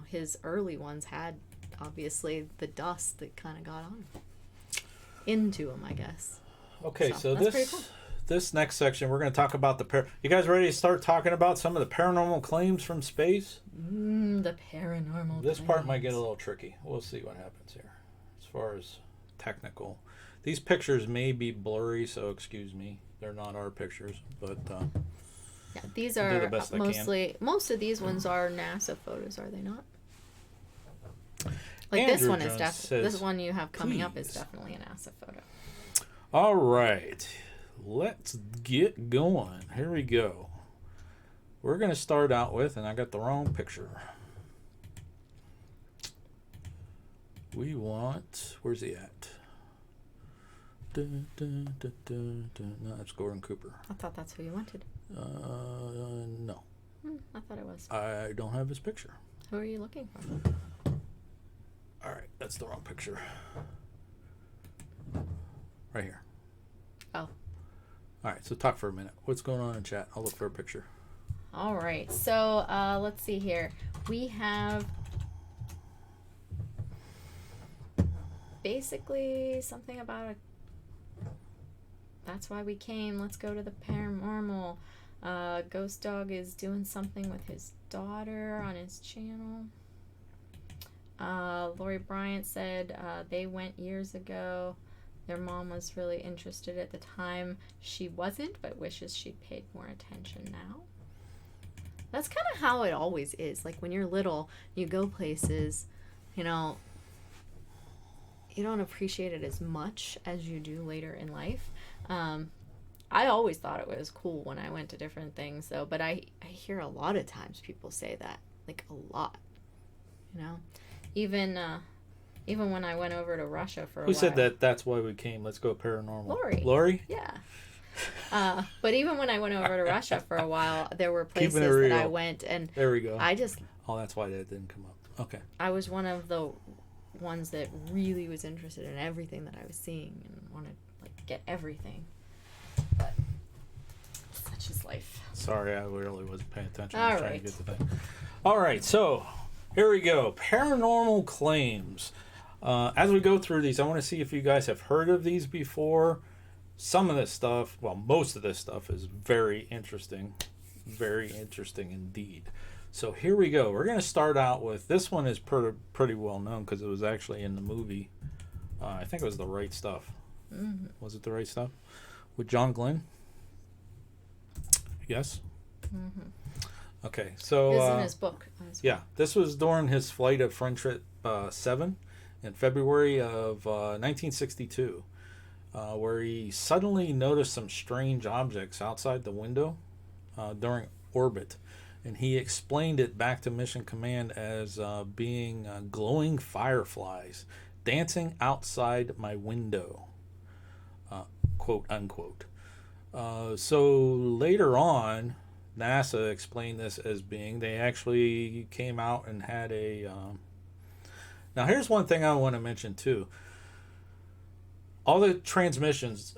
his early ones had obviously the dust that kind of got on him. Into him, I guess. Okay, so that's pretty cool. this next section, we're going to talk about you guys ready to start talking about some of the paranormal claims from space? The paranormal This part might claims. get a little tricky. We'll see what happens here. As far as technical. These pictures may be blurry, so excuse me. They're not our pictures, but Yeah, these I'll do the are best I can. most of these ones are NASA photos, are they not? Like Andrew this one is Jones definitely, this says, one you have coming up is "Please." definitely a NASA photo. all right. Let's get going. Here we go. We're going to start out with, and I got the wrong picture. We want, where's he at? Dun, dun, dun, dun, dun. No, that's Gordon Cooper. I thought that's who you wanted. No. I thought it was. I don't have his picture. Who are you looking for? All right, that's the wrong picture. Right here. Oh. All right, so talk for a minute. What's going on in chat? I'll look for a picture. All right. So let's see here. We have basically something about that's why we came. Let's go to the paranormal. Ghost Dog is doing something with his daughter on his channel. Lori Bryant said they went years ago. Their mom was really interested at the time. She wasn't, but wishes she'd paid more attention now. That's kind of how it always is. Like when you're little, you go places, you know, you don't appreciate it as much as you do later in life. I always thought it was cool when I went to different things, though. But I hear a lot of times people say that, like a lot, you know. Even when I went over to Russia for a while. Who said that? That's why we came. Let's go paranormal. Lori. Lori? Yeah. But even when I went over to Russia for a while, there were places Keeping it real. that I went, and There we go. I just Oh, that's why that didn't come up. Okay. I was one of the ones that really was interested in everything that I was seeing and wanted like get everything. But such is life. Sorry, I really wasn't paying attention. I All was trying right. to get the thing. All right, so here we go. Paranormal claims. As we go through these, I want to see if you guys have heard of these before. Some of this stuff, well, most of this stuff is very interesting indeed. So here we go. We're going to start out with, this one is pretty well known because it was actually in the movie. I think it was The Right Stuff. Mm-hmm. Was it The Right Stuff? With John Glenn? Yes? Mm-hmm. Okay, so... It was in his book. Yeah, this was during his flight of Friendship 7 in February of 1962, where he suddenly noticed some strange objects outside the window during orbit. And he explained it back to Mission Command as being glowing fireflies dancing outside my window, quote unquote. So later on, NASA explained this as being, they actually came out and had a... Now here's one thing I want to mention too. All the transmissions,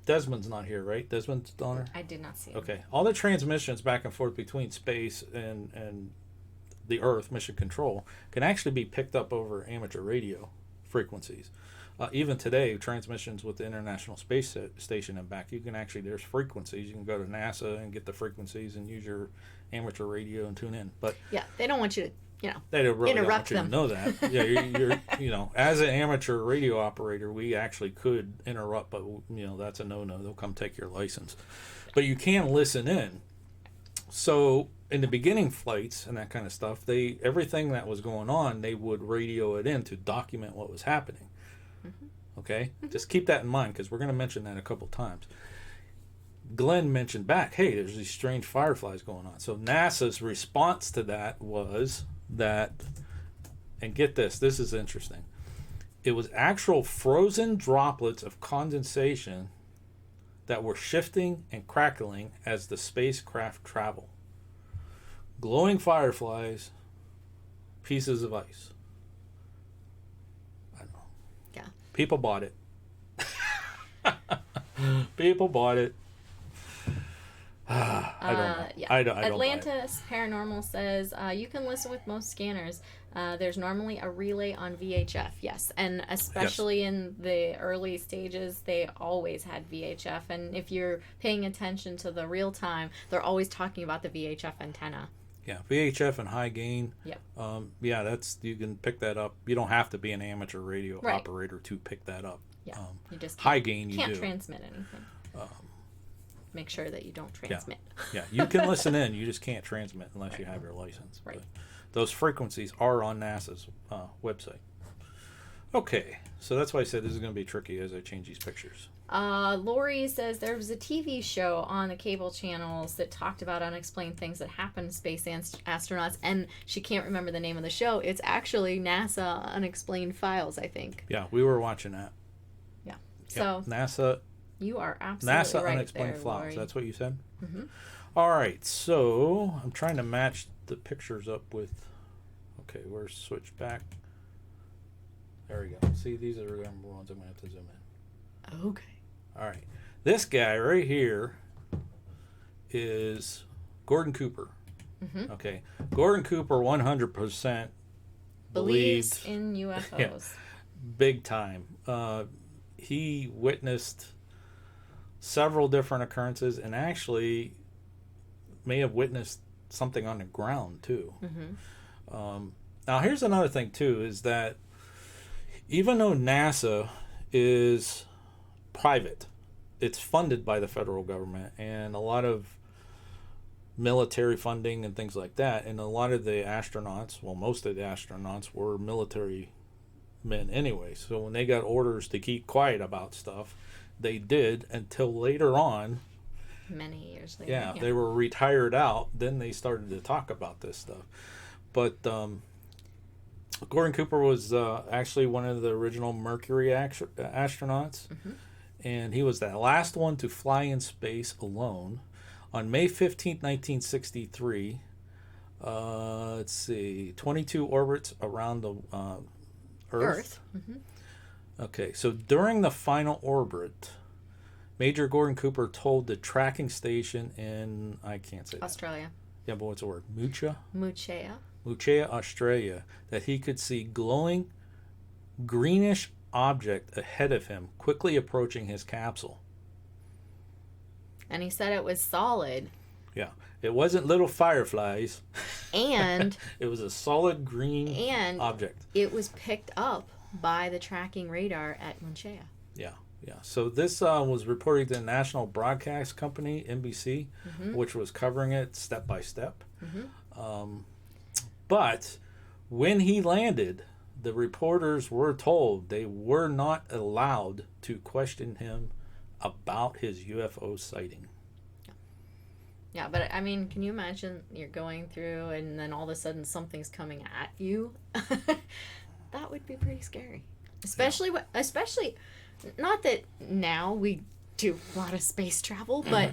Desmond's not here, right? Desmond's on her? I did not see it. Okay. All the transmissions back and forth between space and the Earth, mission control, can actually be picked up over amateur radio frequencies. Even today, transmissions with the International Space Station and back, you can actually, there's frequencies. You can go to NASA and get the frequencies and use your amateur radio and tune in. But Yeah, they don't want you to, you know, they don't really interrupt want you to know that. Yeah, you're you know, as an amateur radio operator, we actually could interrupt, but you know that's a no-no. They'll come take your license. But you can listen in. So in the beginning flights and that kind of stuff, everything that was going on, they would radio it in to document what was happening. Mm-hmm. Okay, just keep that in mind because we're going to mention that a couple times. Glenn mentioned back, hey, there's these strange fireflies going on. So NASA's response to that was that, and get this is interesting, it was actual frozen droplets of condensation that were shifting and crackling as the spacecraft traveled. Glowing fireflies, pieces of ice. I don't know. Yeah. People bought it. People bought it. I don't know. Yeah. I don't buy it. Atlantis Paranormal says you can listen with most scanners. There's normally a relay on VHF, yes, and especially in the early stages, they always had VHF. And if you're paying attention to the real time, they're always talking about the VHF antenna. Yeah, VHF and high gain. Yep. Yeah, that's, you can pick that up. You don't have to be an amateur radio Right. operator to pick that up. Yeah, you just high gain. You can't do. transmit anything. Make sure that you don't transmit. Yeah, you can listen in. You just can't transmit unless you have your license. Right. But those frequencies are on NASA's website. Okay, so that's why I said this is going to be tricky as I change these pictures. Lori says there was a TV show on the cable channels that talked about unexplained things that happen to space astronauts, and she can't remember the name of the show. It's actually NASA Unexplained Files, I think. Yeah, we were watching that. Yeah. Yeah, So NASA you are absolutely NASA right Unexplained there, Files. Lori. That's what you said? Mm-hmm. All right, so I'm trying to match the pictures up with... Okay, we're switched back. There we go. See, these are the ones I'm going to have to zoom in. Okay. All right. This guy right here is Gordon Cooper. Mm-hmm. Okay. Gordon Cooper 100% Believes believed in UFOs. Yeah. Big time. He witnessed several different occurrences and actually may have witnessed something on the ground too. Mm-hmm. Now here's another thing too, is that even though NASA is private, it's funded by the federal government and a lot of military funding and things like that, and a lot of the astronauts, well, most of the astronauts were military men anyway, so when they got orders to keep quiet about stuff, they did until later on. Many years later. Yeah, they were retired out, then they started to talk about this stuff. But Gordon Cooper was actually one of the original Mercury astronauts, Mm-hmm. and he was the last one to fly in space alone. On May 15th, 1963, let's see, 22 orbits around the Earth. Mm-hmm. Okay, so during the final orbit, Major Gordon Cooper told the tracking station in, I can't say Australia. that. Yeah, but what's the word? Muchea. Muchea, Australia, that he could see glowing greenish object ahead of him, quickly approaching his capsule. And he said it was solid. Yeah, it wasn't little fireflies. And it was a solid green and object. it was picked up by the tracking radar at Muchea. Yeah, yeah. So this was reported to the National Broadcast Company, NBC, Mm-hmm. which was covering it step by step. Mm-hmm. But when he landed, the reporters were told they were not allowed to question him about his UFO sighting. Yeah, but I mean, can you imagine you're going through and then all of a sudden something's coming at you? That would be pretty scary. Especially not that now we do a lot of space travel, but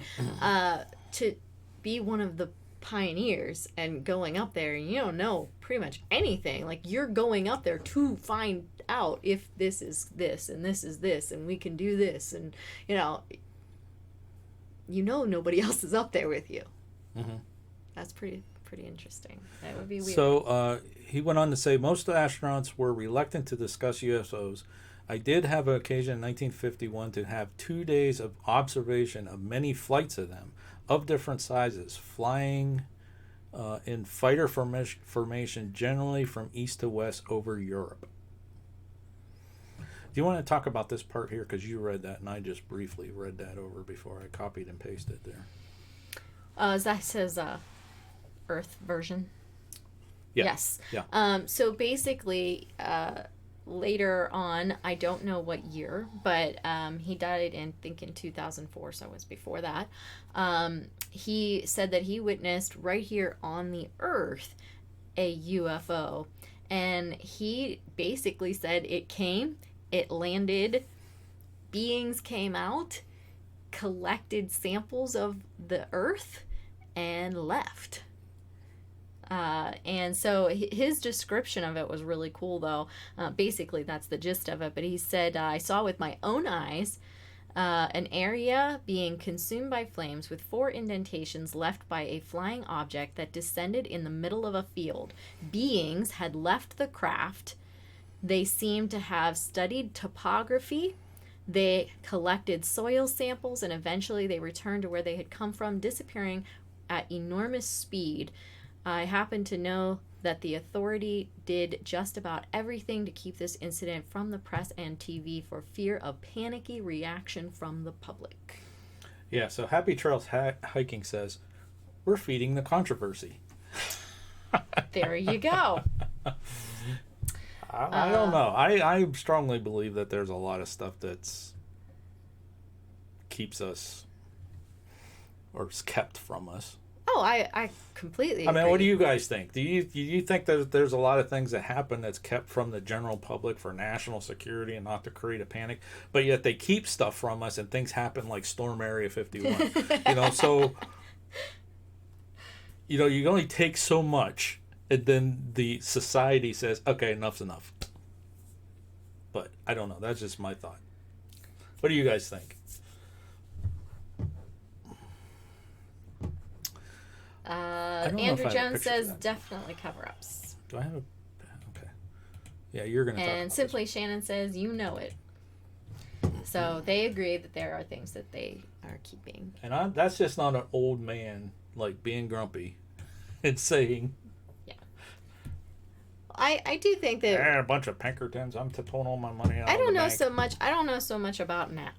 to be one of the pioneers and going up there and you don't know pretty much anything. Like, you're going up there to find out if this is this and this is this and we can do this, and nobody else is up there with you. Mm-hmm. That's pretty interesting. That would be weird. So he went on to say most of the astronauts were reluctant to discuss UFOs. I did have an occasion in 1951 to have 2 days of observation of many flights of them, of different sizes, flying in fighter formation, generally from east to west over Europe. Do you want to talk about this part here? Because you read that, and I just briefly read that over before I copied and pasted there. That says Earth version. Yeah. Yes. Yeah. So basically, later on, I don't know what year, but he died in 2004, so it was before that. He said that he witnessed right here on the Earth a UFO, and he basically said it landed, beings came out, collected samples of the Earth, and left. And so his description of it was really cool, though. Basically, that's the gist of it. But he said, I saw with my own eyes An area being consumed by flames with 4 indentations left by a flying object that descended in the middle of a field. Beings had left the craft. They seemed to have studied topography. They collected soil samples, and eventually they returned to where they had come from, disappearing at enormous speed. I happen to know that the authority did just about everything to keep this incident from the press and TV for fear of panicky reaction from the public. Yeah, so Happy Trails Hiking says, we're feeding the controversy. There you go. I don't know. I strongly believe that there's a lot of stuff that's keeps us or is kept from us. Oh, I completely agree. I mean, what do you guys think? Do you think that there's a lot of things that happen that's kept from the general public for national security and not to create a panic, but yet they keep stuff from us and things happen like Storm Area 51? So you can only take so much, and then the society says, okay, enough's enough. But I don't know. That's just my thought. What do you guys think? Andrew Jones says definitely cover-ups. Do I have a... Okay. Yeah, you're going to talk And about Simply Shannon says, you know it. So they agree that there are things that they are keeping. And that's just not an old man, like, being grumpy and saying... Yeah. I do think that... a bunch of Pinkertons, I'm pulling all my money out I don't of the know bank. so much. I don't know so much about now.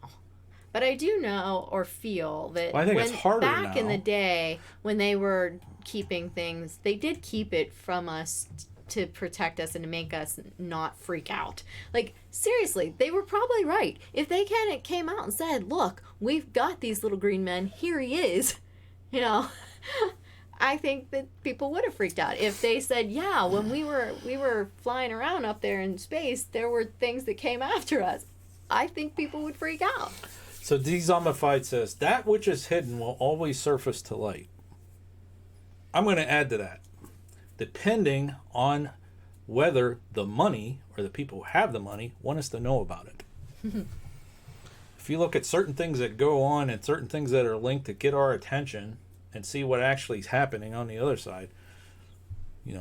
But I do know or feel that Well, I think it's harder back in now. the day when they were keeping things, they did keep it from us to protect us and to make us not freak out. Like, seriously, they were probably right. If they came out and said, look, we've got these little green men, here he is, I think that people would have freaked out. If they said, yeah, when we were flying around up there in space, there were things that came after us, I think people would freak out. So Dezombified says, that which is hidden will always surface to light. I'm going to add to that. Depending on whether the money or the people who have the money want us to know about it. If you look at certain things that go on and certain things that are linked to get our attention and see what actually is happening on the other side,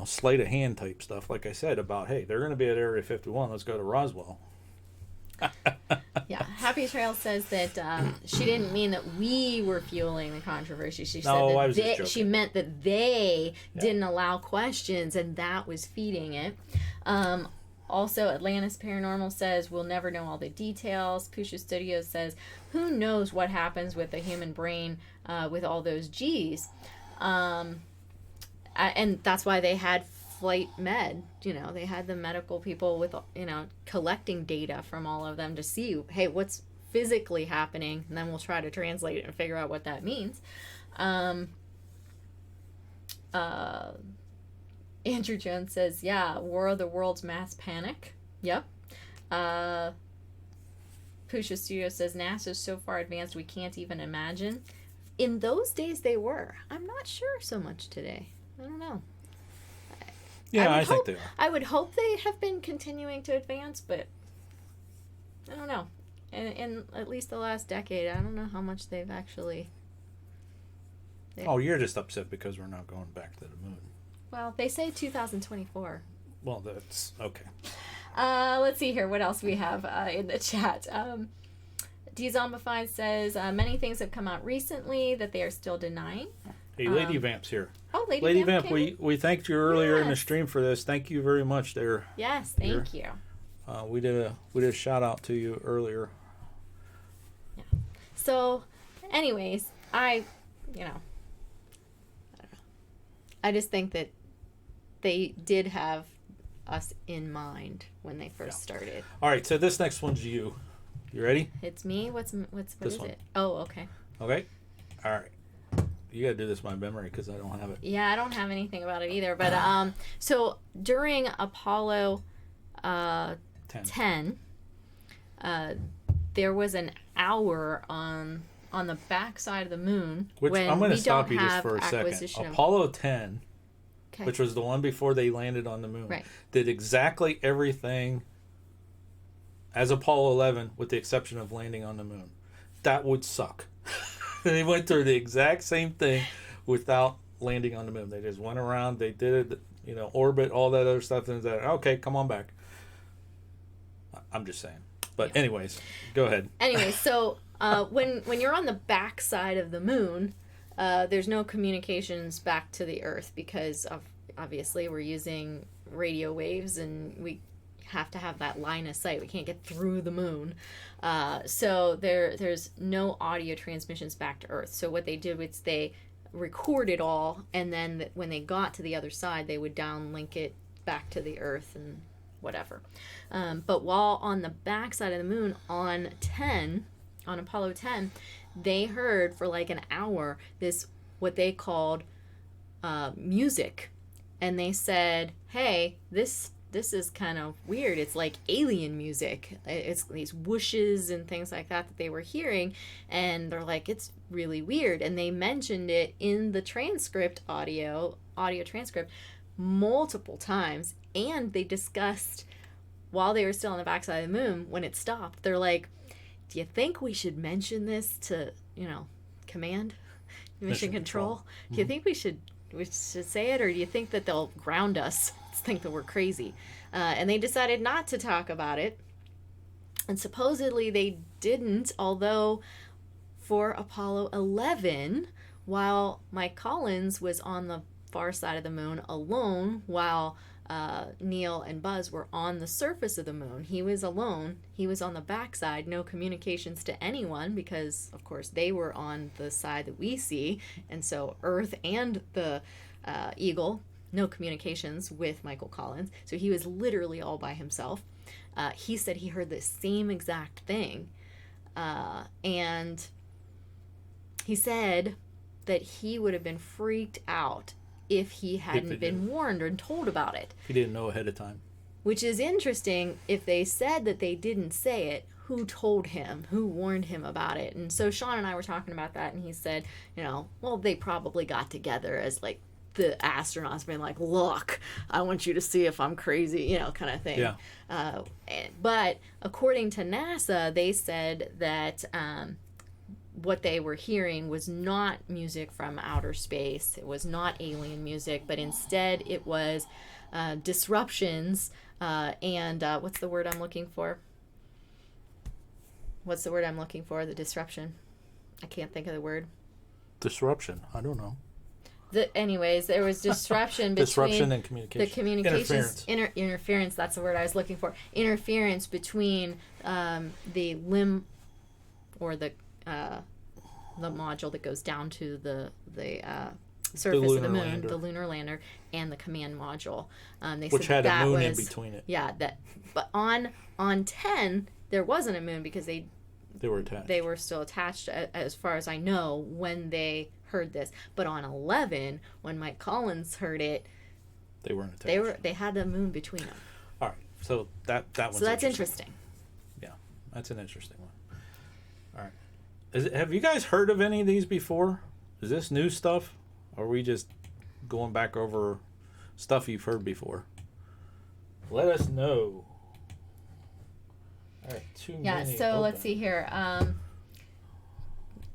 sleight of hand type stuff, like I said, about, hey, they're going to be at Area 51, let's go to Roswell. Yeah, Happy Trail says that she didn't mean that we were fueling the controversy. She said No, I that was just joking. she meant that they didn't allow questions, and that was feeding it. Also, Atlantis Paranormal says we'll never know all the details. Pusha Studios says who knows what happens with the human brain with all those G's, and that's why they had Flight Med. They had the medical people with collecting data from all of them to see, hey, what's physically happening, and then we'll try to translate it and figure out what that means. Andrew Jones says, yeah, War of the Worlds mass panic. Yep. Pusha Studio says NASA's so far advanced we can't even imagine. In those days they were. I'm not sure so much today. I don't know. Yeah, I think they are. I would hope they have been continuing to advance, but I don't know. In at least the last decade, I don't know how much they've actually... Oh, you're just upset because we're not going back to the moon. Well, they say 2024. Well, that's okay. Let's see here. What else we have in the chat? Dezombified says, many things have come out recently that they are still denying. Hey, Lady Vamp's here. Oh, Lady Vamp, came we thanked you earlier in the Yes. stream for this. Thank you very much there. Yes, thank you. We did a shout out to you earlier. Yeah. So, anyways, I don't know. I just think that they did have us in mind when they first started. All right, so this next one's you. You ready? It's me. What This is one. it? Oh, okay. Okay. All right. You got to do this by memory because I don't have it. Yeah, I don't have anything about it either. But so during Apollo 10, there was an hour on the back side of the moon. Which when I'm going to we stop don't you just have for a second. acquisition of- Apollo 10, Okay. which was the one before they landed on the moon, Right. did exactly everything as Apollo 11 with the exception of landing on the moon. that would suck. They went through the exact same thing without landing on the moon. They just went around, they did it, orbit, all that other stuff, and said, okay, come on back. I'm just saying. But anyways, go ahead. Anyway, so when you're on the back side of the moon, there's no communications back to the Earth because obviously we're using radio waves and we have to have that line of sight. We can't get through the moon. So there's no audio transmissions back to Earth. So what they did was they recorded all, and then when they got to the other side, they would downlink it back to the Earth and whatever. But while on the back side of the moon on Apollo 10, they heard for like an hour this what they called music, and they said, hey, this is kind of weird. It's like alien music. It's these whooshes and things like that they were hearing, and they're like, it's really weird. And they mentioned it in the transcript, audio transcript, multiple times. And they discussed, while they were still on the backside of the moon, when it stopped, they're like, do you think we should mention this to, command, mission control? Mm-hmm. Do you think we should say it, or do you think that they'll ground us, think that we're crazy? And they decided not to talk about it. And supposedly they didn't, although for Apollo 11, while Mike Collins was on the far side of the moon alone, while Neil and Buzz were on the surface of the moon, he was alone. He was on the backside, no communications to anyone, because of course they were on the side that we see, and so Earth and the Eagle, no communications with Michael Collins. So he was literally all by himself. He said he heard the same exact thing, and he said that he would have been freaked out if he hadn't been warned or told about it. He didn't know ahead of time. Which is interesting. If they said that they didn't say it, who told him? Who warned him about it? And so Sean and I were talking about that, and he said, well, they probably got together as like the astronauts being like, look, I want you to see if I'm crazy, kind of thing. Yeah. But according to NASA, they said that what they were hearing was not music from outer space. It was not alien music, but instead it was disruptions and what's the word I'm looking for? The disruption. I can't think of the word. Disruption. I don't know. Anyways, there was disruption between and communication. The communications interference. That's the word I was looking for. Interference between the limb or the module that goes down to the surface of the moon, the lunar lander, and the command module. Which had a moon in between it. Yeah, but on 10 there wasn't a moon because they were attached. They were still attached, as far as I know, when they heard this. But on 11, when Mike Collins heard it, they weren't attached. They had a moon between them. All right, so that one's that's interesting. Yeah, that's an interesting one. All right, have you guys heard of any of these before? Is this new stuff, or are we just going back over stuff you've heard before? Let us know. All right, so let's see here.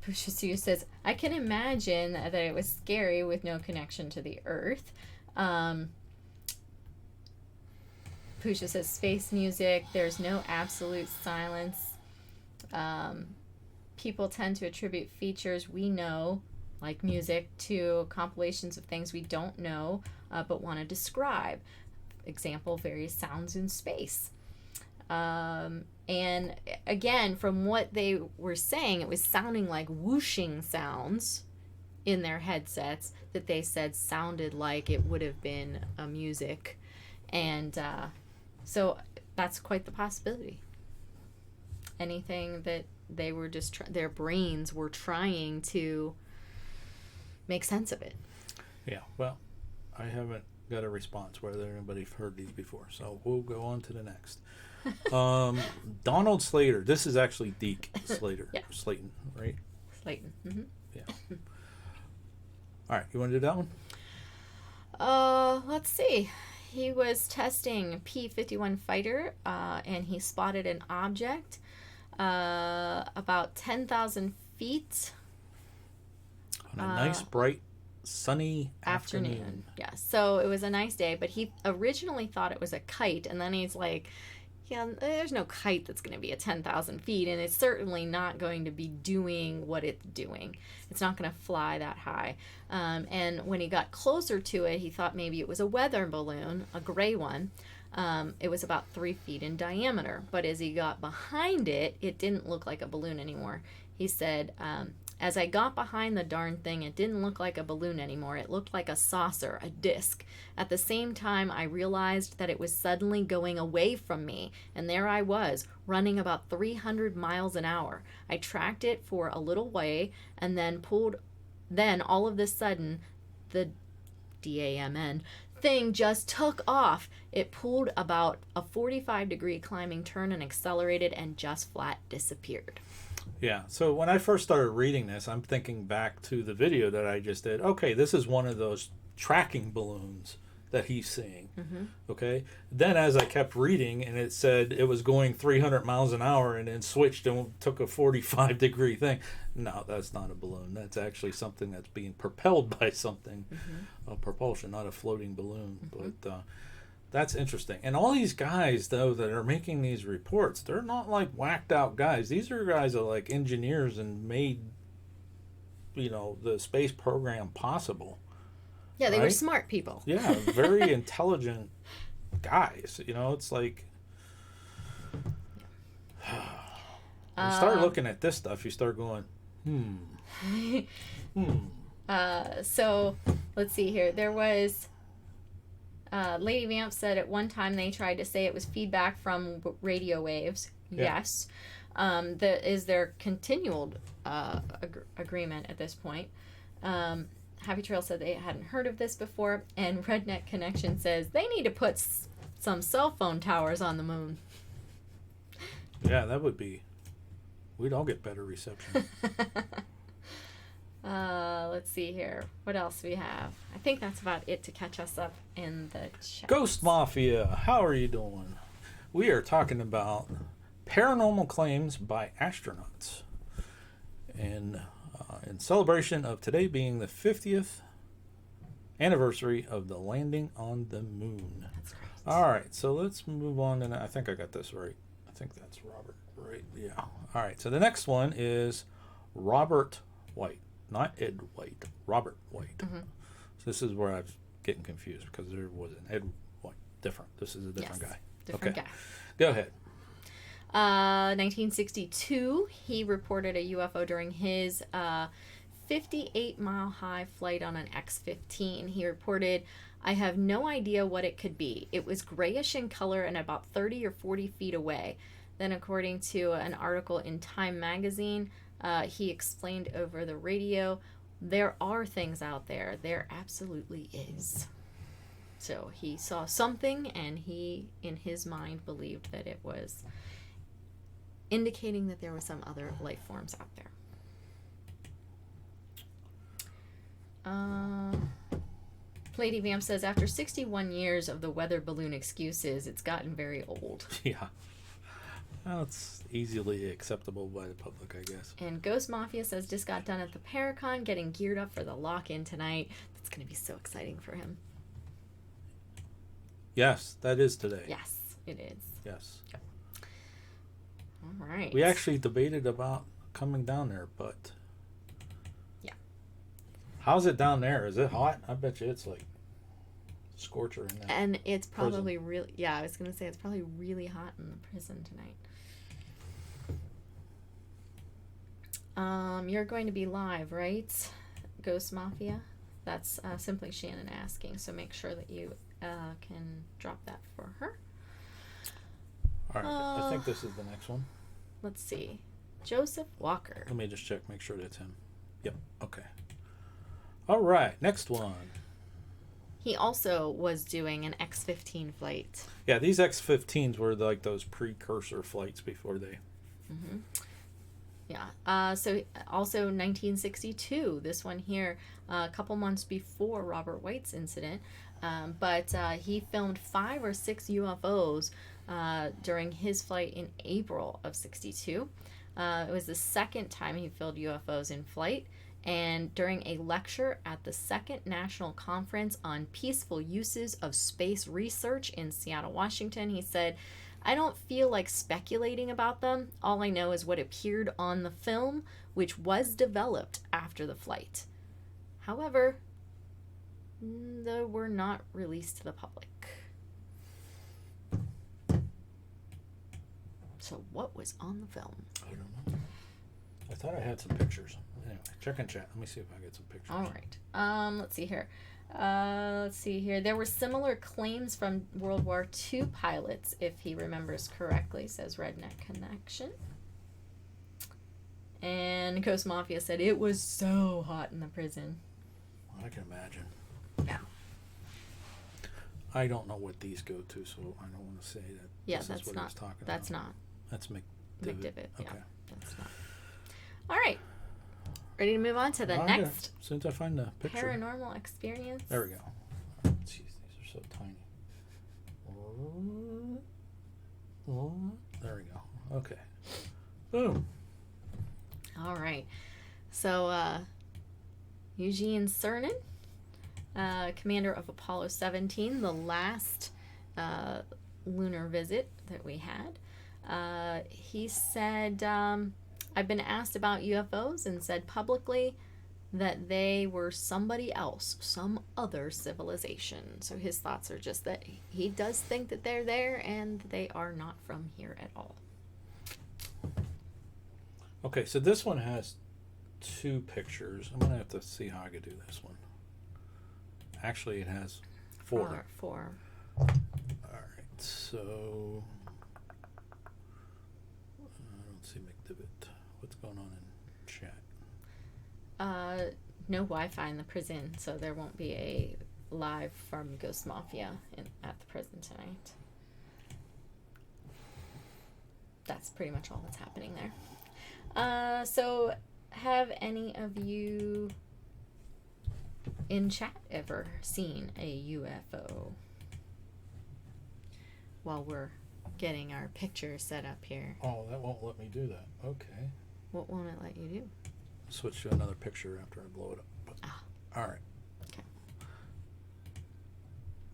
Pusha says, I can imagine that it was scary with no connection to the Earth. Pusha says, space music, there's no absolute silence. People tend to attribute features we know, like music, to compilations of things we don't know but want to describe. Example, various sounds in space. And again, from what they were saying, it was sounding like whooshing sounds in their headsets that they said sounded like it would have been a music. And so that's quite the possibility. Anything that they were just, their brains were trying to make sense of it. Yeah, well, I haven't got a response whether anybody's heard these before, so we'll go on to the next. Donald Slater. This is actually Deke Slater. Yeah. Slayton, right? Slayton. Mm-hmm. Yeah. All right, you want to do that one? Let's see. He was testing P-51 fighter, and he spotted an object about 10,000 feet. On a nice, bright, sunny afternoon. Yeah, so it was a nice day, but he originally thought it was a kite, and then he's like, yeah, there's no kite that's going to be at 10,000 feet, and it's certainly not going to be doing what it's doing. It's not going to fly that high. And when he got closer to it, he thought maybe it was a weather balloon, a gray one. It was about 3 feet in diameter, but as he got behind it, it didn't look like a balloon anymore. He said, as I got behind the darn thing, it didn't look like a balloon anymore. It looked like a saucer, a disc. At the same time, I realized that it was suddenly going away from me, and there I was, running about 300 miles an hour. I tracked it for a little way, and then all of a sudden, the DAMN thing just took off. It pulled about a 45-degree climbing turn and accelerated and just flat disappeared. Yeah, so when I first started reading this, I'm thinking back to the video that I just did. Okay, this is one of those tracking balloons that he's seeing. Okay, then as I kept reading, and it said it was going 300 miles an hour and then switched and took a 45-degree thing. No, that's not a balloon. That's actually something that's being propelled by something, propulsion, not a floating balloon. But that's interesting. And all these guys, though, that are making these reports, they're not like whacked out guys. These are guys that are like engineers and made, the space program possible. Yeah, they were right? smart people. Yeah, very intelligent guys. It's like you start looking at this stuff, you start going, So let's see here. There was Lady Vamp said at one time they tried to say it was feedback from radio waves. Yeah. Yes. That is their continual agreement at this point. Happy Trail said they hadn't heard of this before, and Redneck Connection says they need to put some cell phone towers on the moon. yeah, that would be, we'd all get better reception. Let's see here. What else we have? I think that's about it to catch us up in the chat. Ghost Mafia, how are you doing? We are talking about paranormal claims by astronauts. And in celebration of today being the 50th anniversary of the landing on the moon. That's great. All right, so let's move on. And I think I got this right. I think that's Robert, right? Yeah. All right, so the next one is Robert White. Not Ed White, Robert White. So this is where I'm getting confused because there was an Ed White. Different. This is a different guy. Different guy. Go ahead. 1962, he reported a UFO during his 58-mile-high flight on an X-15. He reported, I have no idea what it could be. It was grayish in color and about 30 or 40 feet away. Then, according to an article in Time magazine, he explained over the radio, there are things out there. There absolutely is. So he saw something, and he, in his mind, believed that it was indicating that there were some other life forms out there. Lady Vamp says, after 61 years of the weather balloon excuses, it's gotten very old. Yeah. Well, it's easily acceptable by the public, I guess. And Ghost Mafia says, just got done at the Paracon, getting geared up for the lock-in tonight. That's going to be so exciting for him. Yes, that is today. Yes, it is. Yes. Yep. All right. We actually debated about coming down there, but... Yeah. How's it down there? Is it hot? I bet you it's like scorcher in there. And it's probably really... Yeah, I was going to say it's probably really hot in the prison tonight. You're going to be live, right, Ghost Mafia? That's simply Shannon asking, so make sure that you can drop that for her. All right, I think this is the next one. Let's see. Joseph Walker. Let me just check, make sure that's him. Yep, okay. All right, next one. He also was doing an X-15 flight. Yeah, these X-15s were like those precursor flights before they... Mm-hmm. Yeah. So also 1962, this one here, a couple months before Robert White's incident, but he filmed 5 or 6 UFOs during his flight in April of 62. It was the second time he filmed UFOs in flight. And during a lecture at the Second National Conference on Peaceful Uses of Space Research in Seattle, Washington, he said, "I don't feel like speculating about them. All I know is what appeared on the film, which was developed after the flight. However, they were not released to the public." So what was on the film? I don't know. I thought I had some pictures. Anyway, check in chat. Let me see if I get some pictures. All right. Let's see here. There were similar claims from World War II pilots, if he remembers correctly, says Redneck Connection. And Ghost Mafia said it was so hot in the prison. I can imagine. Yeah. I don't know what these go to, so I don't want to say that. Yeah, this that's is what not. I was talking That's about. not. That's McDivitt. Yeah, Okay. that's not. All right. Ready to move on to the Okay. next As soon as I find the picture. paranormal experience? There we go. Jeez, these are so tiny. There we go. Okay. Boom. All right. So, Eugene Cernan, commander of Apollo 17, the last lunar visit that we had, he said, "I've been asked about UFOs and said publicly that they were somebody else, some other civilization." So his thoughts are just that he does think that they're there and they are not from here at all. Okay, so this one has 2 pictures. I'm going to have to see how I could do this one. Actually, it has 4. Four. All right, so I don't see McDivitt. What's going on in chat? No Wi-Fi in the prison, so there won't be a live from Ghost Mafia at the prison tonight. That's pretty much all that's happening there. So have any of you in chat ever seen a UFO? While we're getting our picture set up here. Oh, that won't let me do that. Okay. What won't it let you do? Switch to another picture after I blow it up. All right. Okay.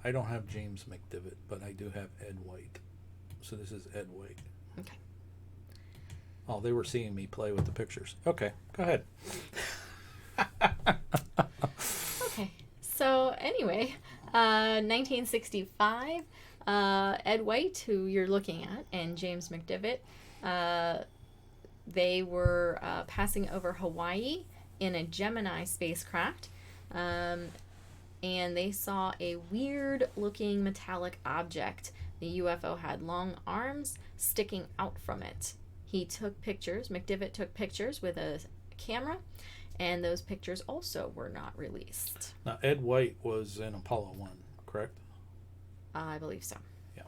I don't have James McDivitt, but I do have Ed White. So this is Ed White. Okay. Oh, they were seeing me play with the pictures. Okay, go ahead. Okay. So anyway, 1965, Ed White, who you're looking at, and James McDivitt, they were passing over Hawaii in a Gemini spacecraft, and they saw a weird-looking metallic object. The UFO had long arms sticking out from it. He took pictures. McDivitt took pictures with a camera, and those pictures also were not released. Now, Ed White was in Apollo 1, correct? I believe so. Yeah.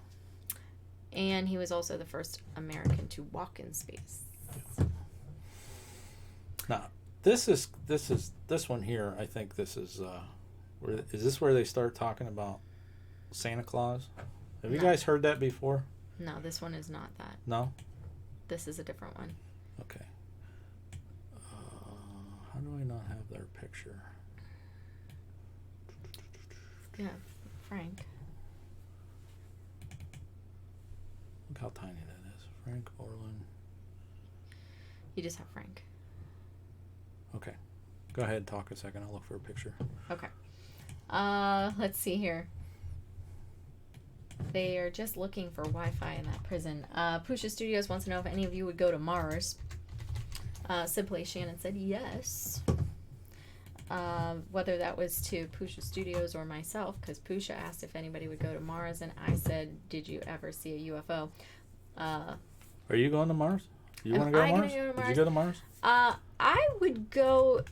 And he was also the first American to walk in space. Now, this one here. I think this is is this where they start talking about Santa Claus? Have you No. guys heard that before? No, this one is not that. No. This is a different one. Okay. How do I not have their picture? Yeah, Frank. Look how tiny that is. Frank Orland. You just have Frank. Okay. Go ahead, talk a second. I'll look for a picture. Okay. Let's see here. They are just looking for Wi-Fi in that prison. Pusha Studios wants to know if any of you would go to Mars. Simply Shannon said yes. Whether that was to Pusha Studios or myself, because Pusha asked if anybody would go to Mars, and I said, did you ever see a UFO? Are you going to Mars? You want to go to Mars? Did you go to Mars? I would go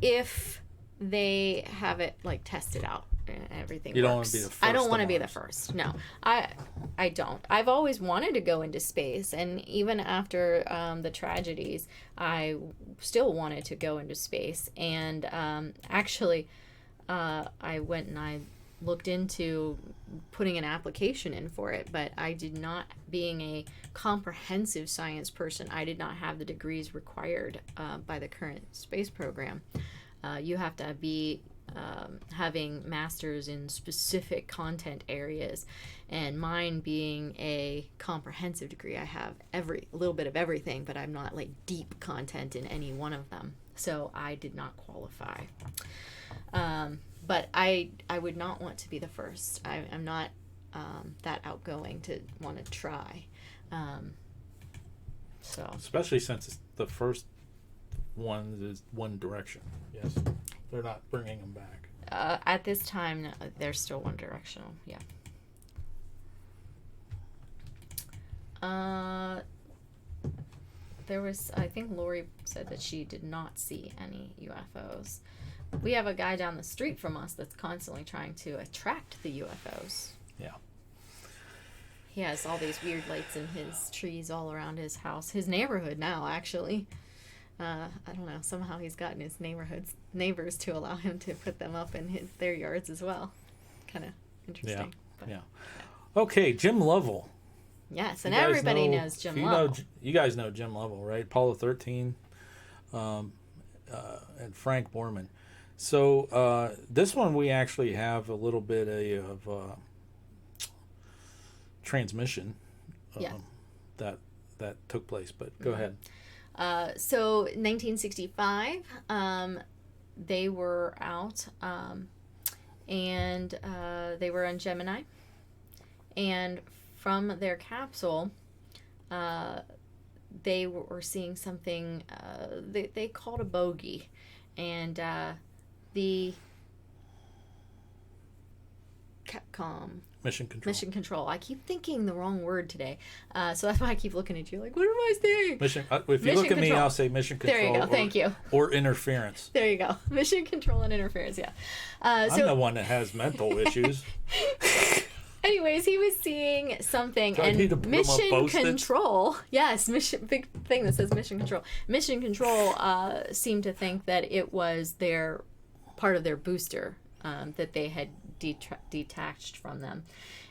if they have it like tested out and everything. You don't works. want to be the first. I don't want to to be the Mars. first. No, I don't. I've always wanted to go into space, and even after the tragedies, I still wanted to go into space. And actually, I went and I looked into putting an application in for it, but I did not, being a comprehensive science person, I did not have the degrees required by the current space program. You have to be having masters in specific content areas, and mine being a comprehensive degree, I have a little bit of everything, but I'm not like deep content in any one of them, so I did not qualify. But I would not want to be the first. I'm not that outgoing to want to try. So Especially since it's the first one is one direction. Yes. They're not bringing them back. at this time, no, they're still one directional. Yeah. There was, I think Lori said that she did not see any UFOs. We have a guy down the street from us that's constantly trying to attract the UFOs. Yeah. He has all these weird lights in his trees all around his house. His neighborhood now, actually. I don't know. Somehow he's gotten his neighbors to allow him to put them up in their yards as well. Kind of interesting. Yeah. Yeah. Okay, Jim Lovell. Yes, and everybody knows Jim Lovell. You guys know Jim Lovell, right? Apollo 13, and Frank Borman. So this one we actually have a little bit of transmission that took place. But go ahead. So 1965, they were out, and they were on Gemini, and from their capsule, they were seeing something they called a bogey, and the Capcom Mission Control. I keep thinking the wrong word today, so that's why I keep looking at you like, what am I saying? Mission. If you look at me, I'll say Mission Control. There you go. Thank you. Or interference. There you go. Mission Control and interference. Yeah. I'm the one that has mental issues. Anyways, he was seeing something, Do I need to and put 'em on Mission Post-its? Control. Yes, big thing that says Mission Control. Mission Control seemed to think that it was their part of their booster that they had detached from them,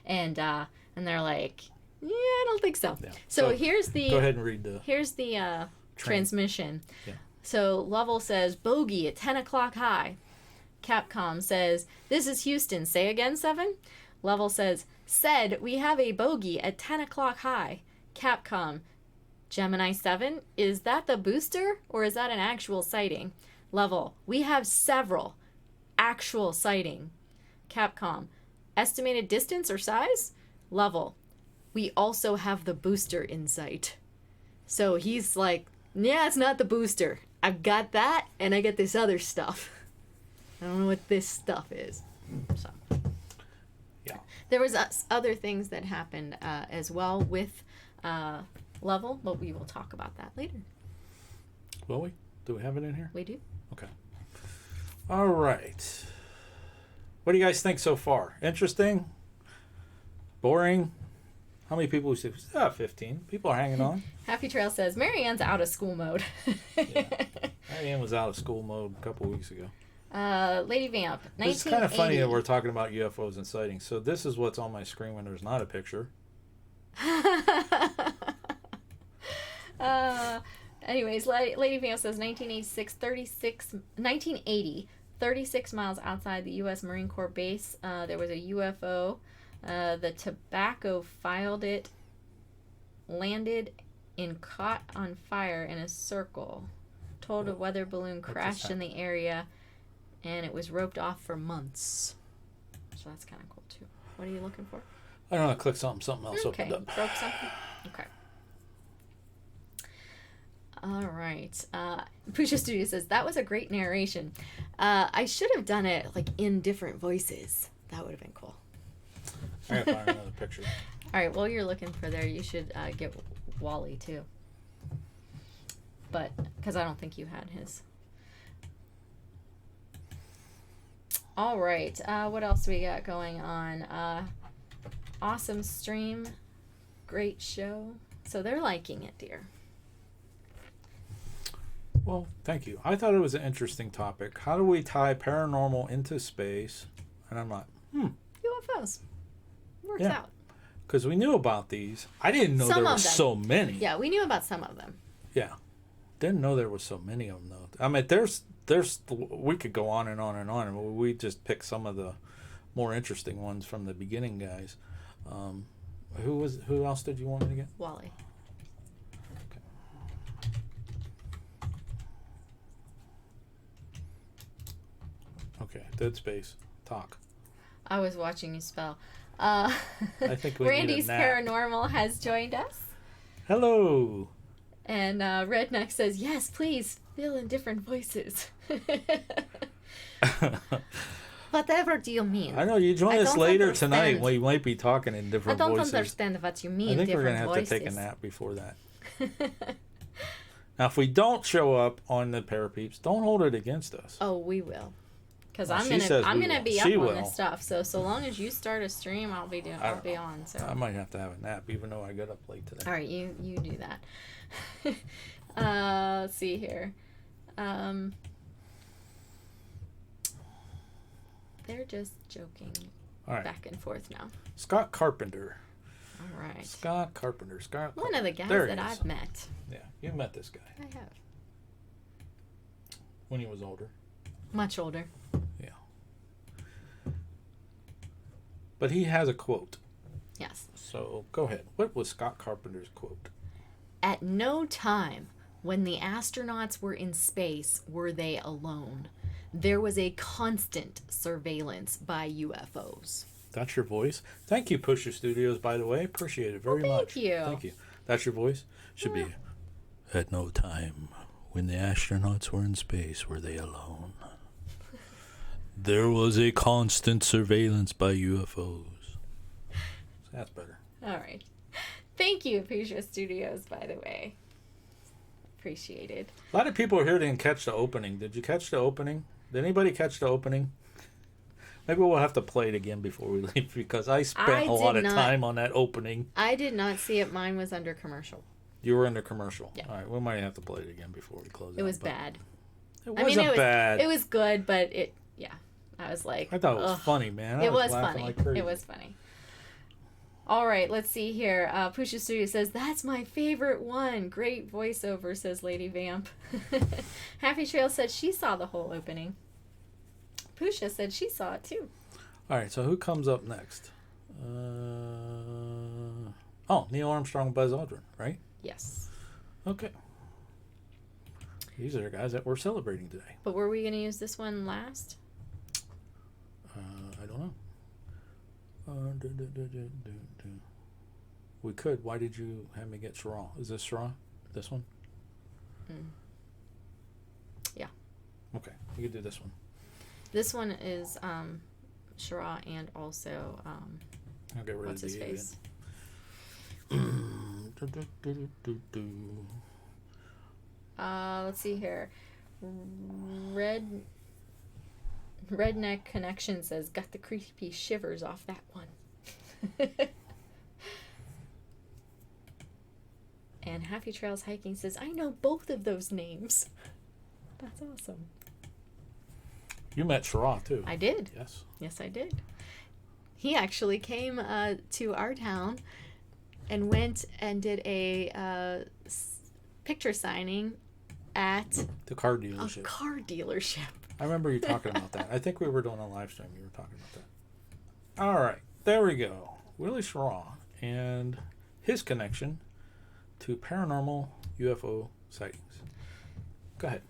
and they're like, yeah, I don't think so. Yeah. So here's the Go ahead and read the. here's the transmission. Yeah. So Lovell says bogey at 10 o'clock high. Capcom says, this is Houston. Say again, 7. Lovell says, said we have a bogey at 10 o'clock high. Capcom, Gemini 7, is that the booster or is that an actual sighting? Lovell, we have several actual sighting. Capcom, estimated distance or size? Lovell, we also have the booster in sight. So he's like, yeah, it's not the booster. I've got that and I get this other stuff. I don't know what this stuff is. So. Yeah. There was other things that happened as well with Lovell, but we will talk about that later. Will we? Do we have it in here? We do. Okay. All right. What do you guys think so far? Interesting? Boring? How many people we say? 15. People are hanging on. Happy Trail says, Marianne's out of school mode. Yeah. Marianne was out of school mode a couple weeks ago. Lady Vamp, 1980. It's kind of funny that we're talking about UFOs and sightings. So this is what's on my screen when there's not a picture. Anyways, Lady Vamp says 1980, 36 miles outside the U.S. Marine Corps base, there was a UFO. The tobacco filed it, landed, and caught on fire in a circle. Told a weather balloon crashed in the area, and it was roped off for months. So that's kind of cool, too. What are you looking for? I don't know. Click something else Okay, opened up. broke something? Okay. All right. Pusha Studio says, that was a great narration. I should have done it, like, in different voices. That would have been cool. I gotta find another picture. All right, while you're looking for there, you should get Wally, too. But, because I don't think you had his. All right. What else we got going on? Awesome stream. Great show. So they're liking it, dear. Well, thank you. I thought it was an interesting topic. How do we tie paranormal into space? And I'm not UFOs. Works Yeah. out. Because we knew about these. I didn't know Some there of was them. so many. Yeah, we knew about some of them. Yeah. Didn't know there was so many of them, though. I mean, we could go on and on and on. And we just picked some of the more interesting ones from the beginning, guys. Who else did you want me to get? Wally. Okay, Dead Space. Talk. I was watching you spell. I think we Randy's need a nap. Paranormal has joined us. Hello. And Redneck says, yes, please, fill in different voices. Whatever do you mean? I know you join I us don't later understand. tonight. We might be talking in I different don't voices. understand what you mean, I think we're different gonna have voices. to take a nap before that. Now, if we don't show up on the Parapeeps, don't hold it against us. Oh, we will. Because Well, I'm she gonna says I'm we gonna will. be She up will. on this stuff. So long as you start a stream, I'll be on. So I might have to have a nap, even though I got up late today. all right, you do that. Let's see here. They're just joking All right. back and forth now. Scott Carpenter. All right. Scott Carpenter. One of the guys There he that is. I've met. Yeah, you met this guy I have. when he was older. Much older. Yeah. But he has a quote. Yes. So go ahead. What was Scott Carpenter's quote? At no time when the astronauts were in space were they alone. There was a constant surveillance by UFOs. That's your voice. Thank you, Pusher Studios, by the way. Appreciate it very much. Thank you. Thank you. That's your voice? Should be. At no time when the astronauts were in space were they alone. There was a constant surveillance by UFOs. That's better. All right. Thank you, Pusha Studios, by the way. Appreciate it. A lot of people here didn't catch the opening. Did you catch the opening? Did anybody catch the opening? Maybe we'll have to play it again before we leave because I spent a lot of time on that opening. I did not see it. Mine was under commercial. You were in the commercial. Yeah. All right, we might have to play it again before we close. It was bad. It wasn't bad. It was good, but I was like, I thought it was ugh. funny, man. It was laughing funny. like crazy. It was funny. All right, let's see here. Pusha Studio says, that's my favorite one. Great voiceover, says Lady Vamp. Happy Trail said she saw the whole opening. Pusha said she saw it too. All right, so who comes up next? Neil Armstrong, Buzz Aldrin, right? Yes. Okay. These are the guys that we're celebrating today. But were we going to use this one last? I don't know. We could. Why did you have me get Shara? Is this Shara? This one? Yeah. Okay, you could do this one. This one is Shara and also I'll get rid what's of his the face? Let's see here. Redneck Connection says, got the creepy shivers off that one. And Happy Trails Hiking says, I know both of those names. That's awesome. You met Shara too. I did. Yes. Yes, I did. He actually came to our town and went and did a picture signing at The car a dealership. car dealership. I remember you talking about that. I think we were doing a live stream. You were talking about that. All right. There we go. Willie Shara and his connection to paranormal UFO sightings. Go ahead.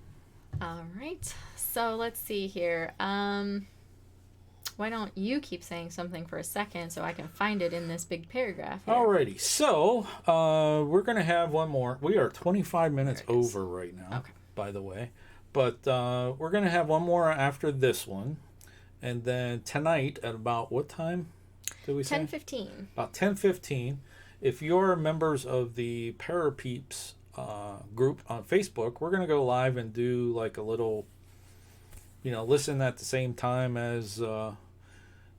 All right. So let's see here. Why don't you keep saying something for a second so I can find it in this big paragraph here. Alrighty. So we're going to have one more. We are 25 minutes over right now, Okay. by the way. But we're going to have one more after this one. And then tonight at about what time did we say? 10:15. About 10:15. If you're members of the Parapeeps group on Facebook, we're going to go live and do like a little, listen at the same time as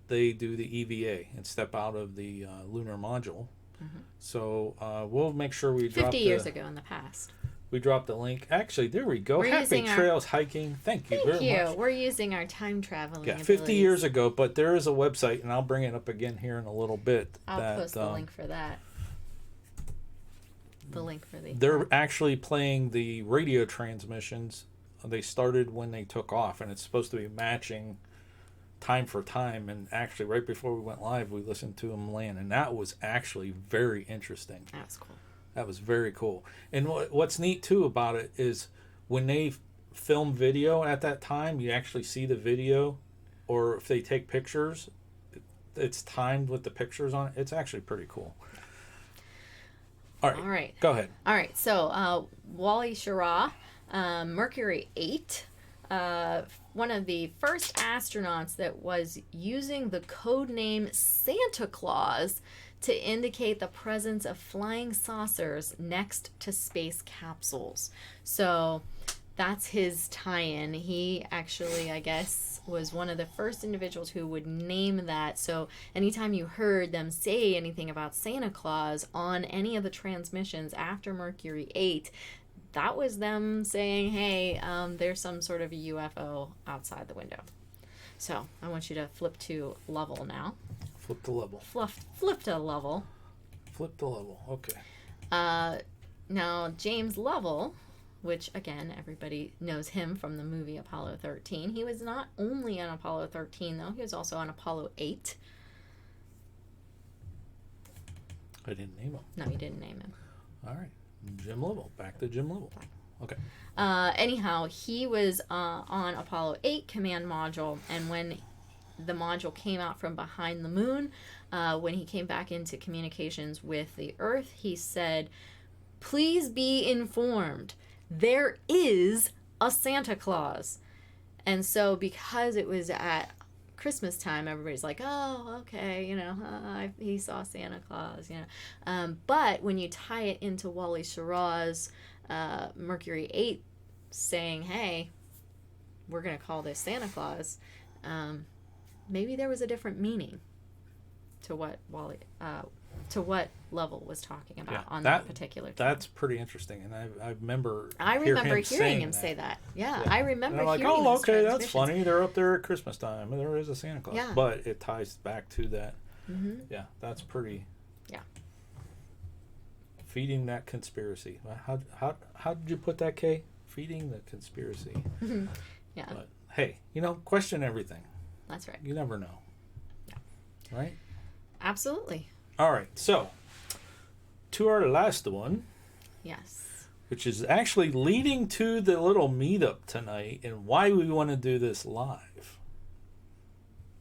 they do the EVA and step out of the lunar module. Mm-hmm. So we'll make sure we drop 50 years ago in the past. We dropped the link. Actually, there we go. We're Happy using our- Trails Hiking. Thank you Thank very you. much. We're using our time traveling. Yeah, 50 abilities. years ago, but there is a website, and I'll bring it up again here in a little bit. I'll post the link for that. The link for the. They're actually playing the radio transmissions. They started when they took off, and it's supposed to be matching time for time. And actually, right before we went live, we listened to them land, and that was actually very interesting. That was cool. That was very cool. And what's neat too about it is when they film video at that time, you actually see the video, or if they take pictures, it's timed with the pictures on it. It's actually pretty cool. All right. Go ahead. All right. So, Wally Schirra, Mercury 8, one of the first astronauts that was using the code name Santa Claus to indicate the presence of flying saucers next to space capsules. So that's his tie-in. He actually, I guess, was one of the first individuals who would name that. So anytime you heard them say anything about Santa Claus on any of the transmissions after Mercury 8, that was them saying, hey, there's some sort of a UFO outside the window. So I want you to flip to level now. Flip the level. Flip to level. Flip the level. Okay. Now, James Lovell, which, again, everybody knows him from the movie Apollo 13. He was not only on Apollo 13, though. He was also on Apollo 8. I didn't name him. No, you didn't name him. All right. Jim Lovell. Back to Jim Lovell. Okay. Anyhow, he was on Apollo 8 command module, and when the module came out from behind the moon, when he came back into communications with the Earth, he said, "Please be informed, there is a Santa Claus." And so because it was at Christmas time, everybody's like, oh, okay, he saw Santa Claus, but when you tie it into Wally Schirra's Mercury 8 saying, hey, we're going to call this Santa Claus, maybe there was a different meaning to what Lovell was talking about on that particular time. That's pretty interesting, and I remember hearing him say that. Yeah, I remember and I'm like, hearing oh, those okay, that's transmissions. funny. They're up there at Christmas time, and there is a Santa Claus. Yeah. But it ties back to that. Mm-hmm. Yeah, that's pretty. Yeah. Feeding that conspiracy. How did you put that, Kay? Feeding the conspiracy. Yeah. But hey, question everything. That's right. You never know. Yeah. Right? Absolutely. All right. So, to our last one. Yes. Which is actually leading to the little meetup tonight and why we want to do this live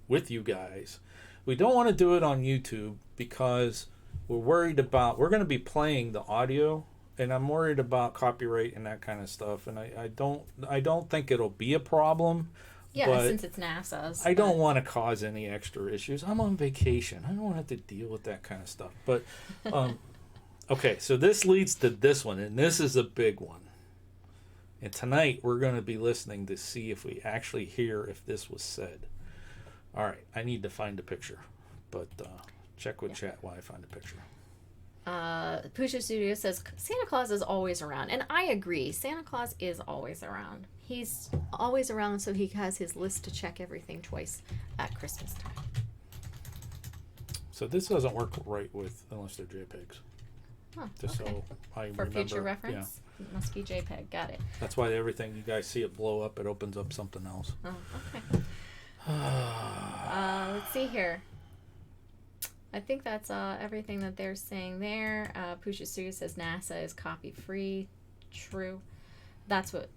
with you guys. We don't want to do it on YouTube because we're worried about, we're going to be playing the audio, and I'm worried about copyright and that kind of stuff. And I don't think it'll be a problem. Yeah, but since it's NASA's. I don't want to cause any extra issues. I'm on vacation. I don't want to have to deal with that kind of stuff. But, okay, so this leads to this one, and this is a big one. And tonight we're going to be listening to see if we actually hear if this was said. All right, I need to find a picture, but check with chat while I find a picture. Pusha Studio says Santa Claus is always around, and I agree. Santa Claus is always around. He's always around, so he has his list to check everything twice at Christmas time. So this doesn't work right unless they're JPEGs. Huh, Just okay. so I For remember. future reference, it must be JPEG. Got it. That's why everything you guys see it blow up, it opens up something else. Oh, okay. Let's see here. I think that's everything that they're saying there. Pusha Studio says NASA is copy free. True. That's what,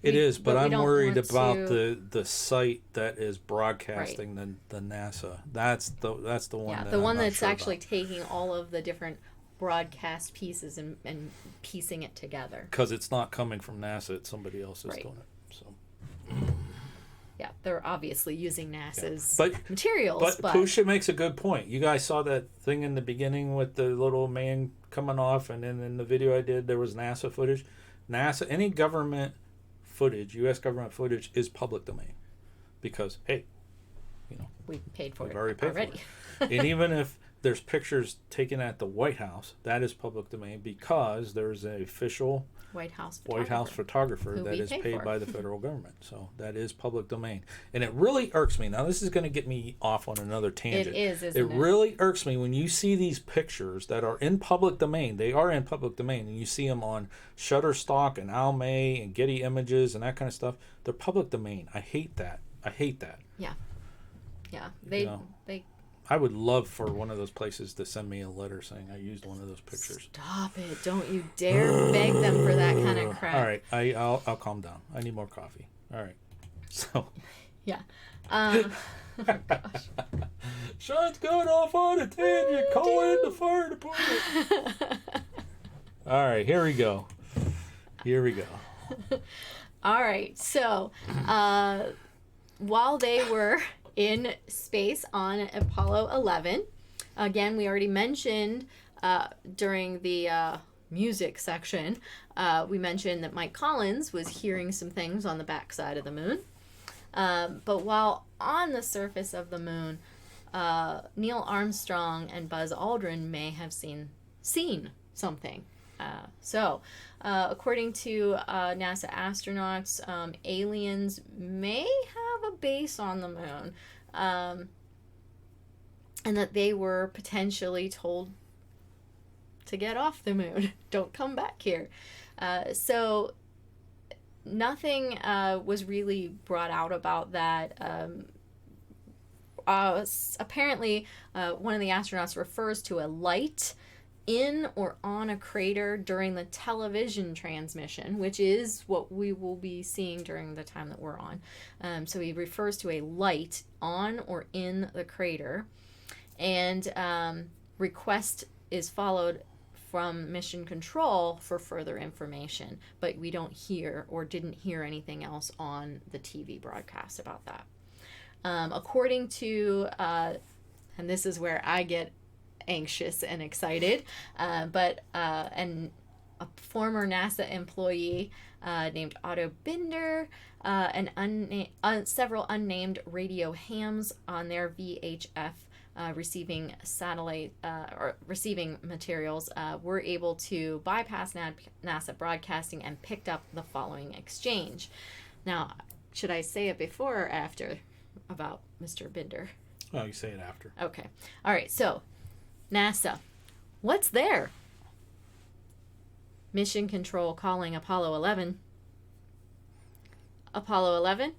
It is, but I'm worried about to... the site that is broadcasting the NASA. That's the one. Yeah, that the I'm one not that's sure actually about. taking all of the different broadcast pieces and piecing it together. Because it's not coming from NASA; it's somebody else is doing it. So. Yeah, they're obviously using NASA's But materials. But Pusha makes a good point. You guys saw that thing in the beginning with the little man coming off, and then in the video I did, there was NASA footage. Any government footage, U.S. government footage, is public domain. Because, hey, we paid for we've it already paid already. for it. And even if there's pictures taken at the White House. That is public domain because there's an official White House photographer Who that we is pay paid for. by the federal government. So that is public domain. And it really irks me. Now, this is going to get me off on another tangent. It is, isn't It it? really irks me when you see these pictures that are in public domain. They are in public domain, and you see them on Shutterstock and Almay and Getty Images and that kind of stuff. They're public domain. I hate that. Yeah. You know. I would love for one of those places to send me a letter saying I used one of those pictures. Stop it. Don't you dare beg them for that kind of crap. All right, I'll calm down. I need more coffee. All right. So. Yeah. Sean's going off on a tangent. Call in the fire department. All right, here we go. All right. So, while they were in space on Apollo 11, again, we already mentioned during the music section, we mentioned that Mike Collins was hearing some things on the backside of the moon. But while on the surface of the moon, Neil Armstrong and Buzz Aldrin may have seen something. According to NASA astronauts, aliens may have a base on the moon, and that they were potentially told to get off the moon. Don't come back here. So nothing was really brought out about that. Apparently, one of the astronauts refers to a light in or on a crater during the television transmission, which is what we will be seeing during the time that we're on. So he refers to a light on or in the crater, and request is followed from mission control for further information, but we don't hear or didn't hear anything else on the TV broadcast about that. According to, and this is where I get anxious and excited, but a former NASA employee named Otto Binder and several unnamed radio hams on their VHF receiving satellite or receiving materials were able to bypass NASA broadcasting and picked up the following exchange. Now, should I say it before or after about Mr. Binder? Oh, you say it after. Okay. All right. So, NASA, what's there? Mission Control calling Apollo 11. Apollo 11?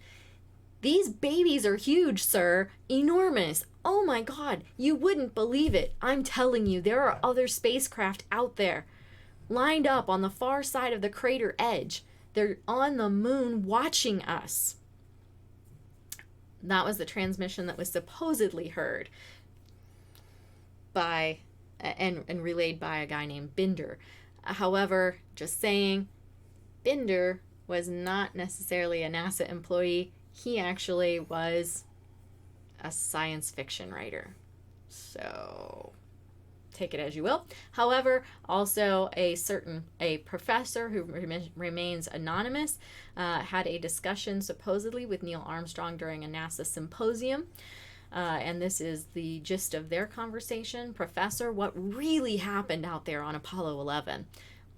These babies are huge, sir. Enormous. Oh my God, you wouldn't believe it. I'm telling you, there are other spacecraft out there, lined up on the far side of the crater edge. They're on the moon watching us. That was the transmission that was supposedly heard by and relayed by a guy named Binder. However, just saying, Binder was not necessarily a NASA employee. He actually was a science fiction writer. So take it as you will. However, also a professor who remains anonymous had a discussion supposedly with Neil Armstrong during a NASA symposium. And this is the gist of their conversation. Professor, what really happened out there on Apollo 11?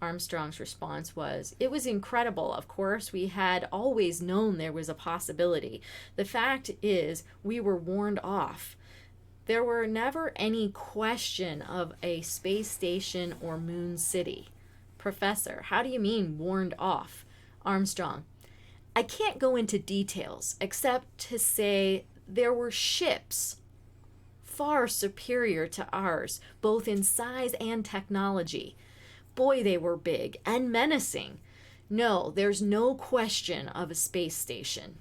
Armstrong's response was, "It was incredible. Of course, we had always known there was a possibility. The fact is, we were warned off. There were never any question of a space station or moon city." Professor, how do you mean warned off? Armstrong, I can't go into details except to say there were ships far superior to ours, both in size and technology. Boy, they were big and menacing. No, there's no question of a space station.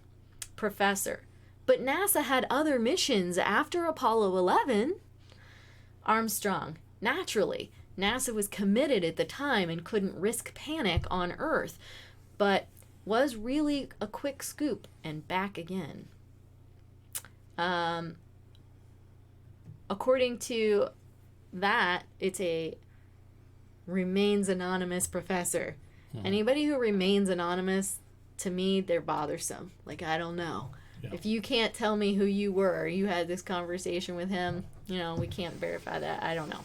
Professor, but NASA had other missions after Apollo 11. Armstrong, naturally. NASA was committed at the time and couldn't risk panic on Earth, but was really a quick scoop and back again. According to that, it's a remains anonymous professor. Anybody who remains anonymous, to me, they're bothersome. Like, I don't know. Yeah. If you can't tell me who you were, you had this conversation with him, we can't verify that. I don't know.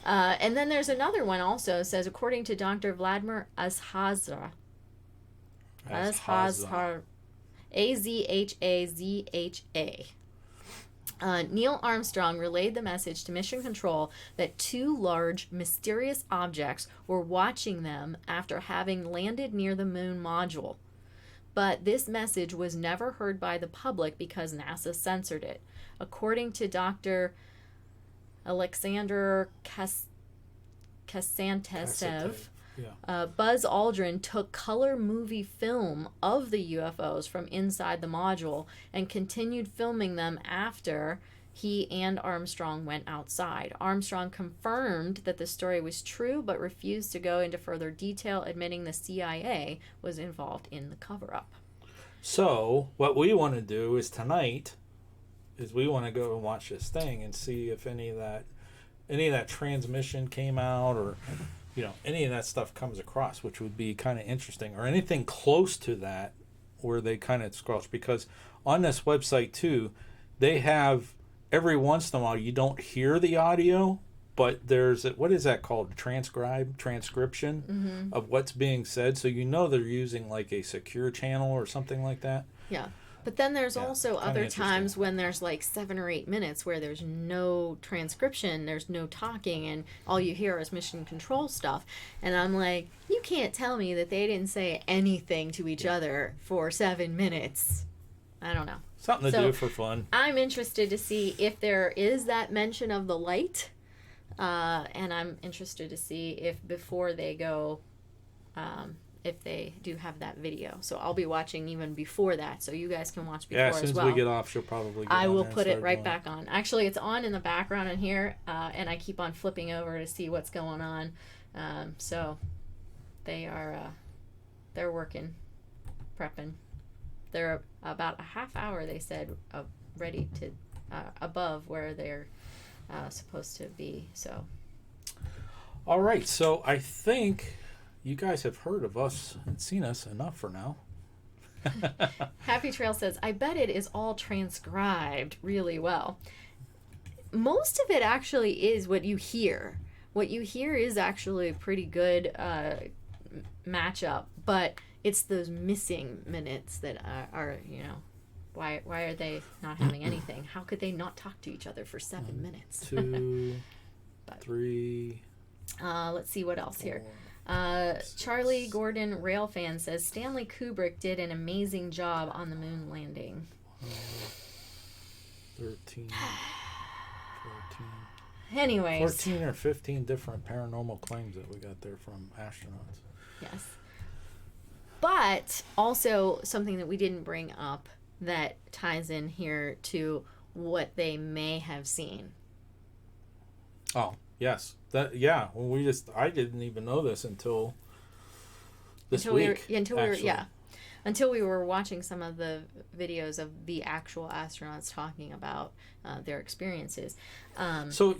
And then there's another one also. It says, according to Dr. Vladimir Azhazha, Azhazha, Neil Armstrong relayed the message to Mission Control that two large, mysterious objects were watching them after having landed near the moon module. But this message was never heard by the public because NASA censored it. According to Dr. Alexander Kasantasev, Buzz Aldrin took color movie film of the UFOs from inside the module and continued filming them after he and Armstrong went outside. Armstrong confirmed that the story was true but refused to go into further detail, admitting the CIA was involved in the cover-up. So what we want to do is tonight is we want to go and watch this thing and see if any of that transmission came out, or any of that stuff comes across, which would be kind of interesting, or anything close to that where they kind of squelch. Because on this website too, they have, every once in a while you don't hear the audio, but there's what is that called? Transcription of what's being said. So they're using like a secure channel or something like that. Yeah. But then there's also other times when there's like 7 or 8 minutes where there's no transcription, there's no talking, and all you hear is mission control stuff. And I'm like, you can't tell me that they didn't say anything to each other for 7 minutes. I don't know. Something to do for fun. I'm interested to see if there is that mention of the light. And I'm interested to see if before they go, if they do have that video. So I'll be watching even before that, so you guys can watch before as well. Yeah, as soon as we get off, she'll probably get I on will there put and it right start back on. Actually, it's on in the background in here, and I keep on flipping over to see what's going on. So they are, they're working, prepping. They're about a half hour, they said, ready to, above where they're supposed to be. So. All right, so I think you guys have heard of us and seen us enough for now. Happy Trail says, I bet it is all transcribed really well. Most of it actually is what you hear. What you hear is actually a pretty good matchup, but it's those missing minutes that are why are they not having anything? How could they not talk to each other for 7 minutes? 2, 3. Let's see what else 4, here. 6. Charlie Gordon Railfan says Stanley Kubrick did an amazing job on the moon landing. 13, 14. Anyways. 14 or 15 different paranormal claims that we got there from astronauts. Yes. But also something that we didn't bring up that ties in here to what they may have seen. Oh, yes. I didn't even know this until this week. Until we were watching some of the videos of the actual astronauts talking about their experiences. So,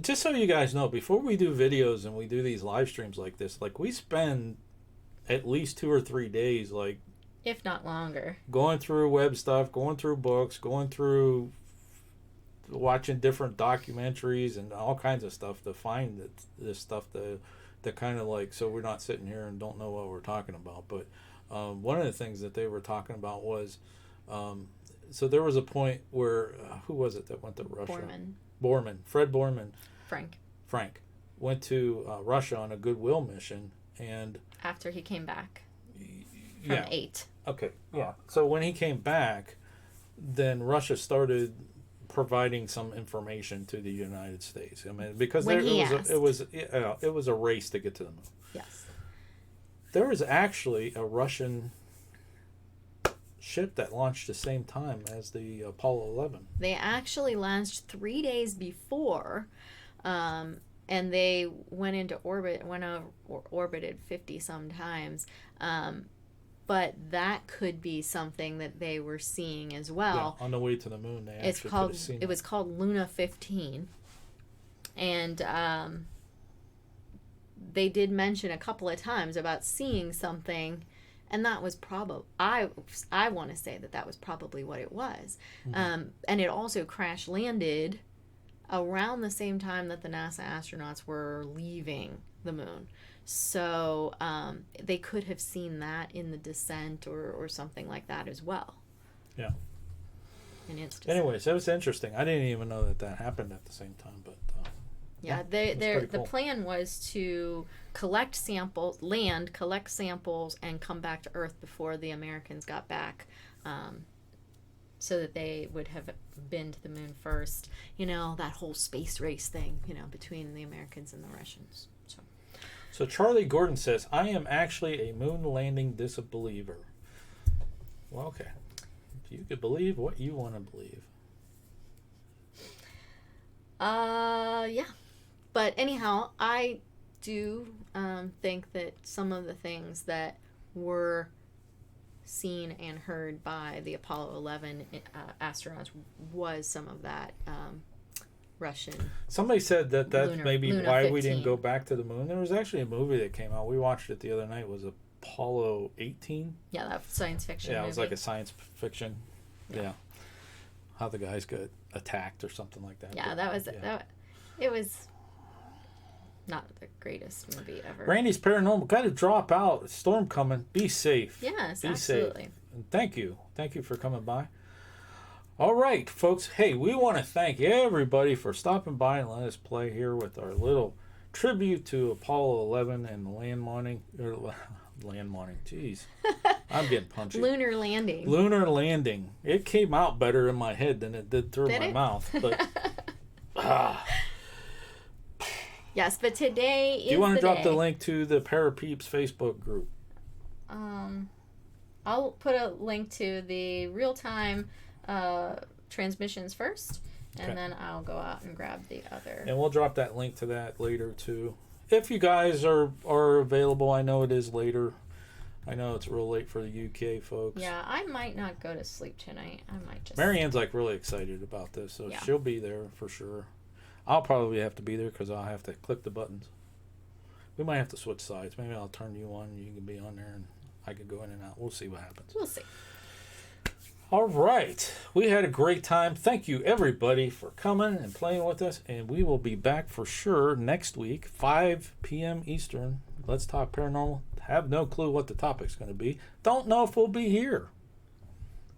just so you guys know, before we do videos and we do these live streams like this, like we spend at least 2 or 3 days, like, if not longer, going through web stuff, going through books, going through watching different documentaries and all kinds of stuff to find this stuff to kind of like, so we're not sitting here and don't know what we're talking about. But one of the things that they were talking about was, so there was a point where, who was it that went to Russia? Fred Borman. Frank went to Russia on a goodwill mission, and after he came back from 8. Okay, yeah. So when he came back, then Russia started providing some information to the United States. I mean, because it was a race to get to the moon. Yes. There was actually a Russian ship that launched the same time as the Apollo 11. They actually launched 3 days before, and they went into orbit, orbited 50 some times. But that could be something that they were seeing as well. Yeah, on the way to the moon, it was called Luna 15, and they did mention a couple of times about seeing something And that was probably, I want to say that was probably what it was. And it also crash landed around the same time that the NASA astronauts were leaving the moon. So they could have seen that in the descent or something like that as well. Yeah. And it's just, Anyways, that was interesting. I didn't even know that happened at the same time, but yeah, pretty the cool. plan was to collect samples, and come back to Earth before the Americans got back, so that they would have been to the moon first. You know, that whole space race thing, you know, between the Americans and the Russians. So Charlie Gordon says, I am actually a moon landing disbeliever. Well, okay. You could believe what you want to believe. Yeah. But anyhow, I do think that some of the things that were seen and heard by the Apollo 11 astronauts was some of that Russian. Somebody said that that's maybe Luna why 15. we didn't go back to the moon. There was actually a movie that came out. We watched it the other night. It was Apollo 18. Yeah, that science fiction Yeah, it movie. was like a science fiction. Yeah. How the guys got attacked or something like that. Yeah, But, that was yeah. it was not the greatest movie ever. Randy's Paranormal. Got to drop out. Storm coming. Be safe. Yes, Be absolutely. safe. And thank you. Thank you for coming by. All right, folks. Hey, we want to thank everybody for stopping by and letting us play here with our little tribute to Apollo 11 and the land mining. Jeez. I'm getting punchy. Lunar landing. Lunar landing. It came out better in my head than it did through Did my it? mouth. But Yes, but today is do you want to the drop day. the link to the Parapeeps Facebook group? I'll put a link to the real-time transmissions first, and Okay. then I'll go out and grab the other. And we'll drop that link to that later too. If you guys are available, I know it is later. I know it's real late for the UK folks. Yeah, I might not go to sleep tonight. I might just. Marianne's like really excited about this, so Yeah. she'll be there for sure. I'll probably have to be there because I'll have to click the buttons. We might have to switch sides. Maybe I'll turn you on and you can be on there and I can go in and out. We'll see what happens. We'll see. All right. We had a great time. Thank you, everybody, for coming and playing with us. And we will be back for sure next week, 5 p.m. Eastern. Let's Talk Paranormal. Have no clue what the topic's going to be. Don't know if we'll be here.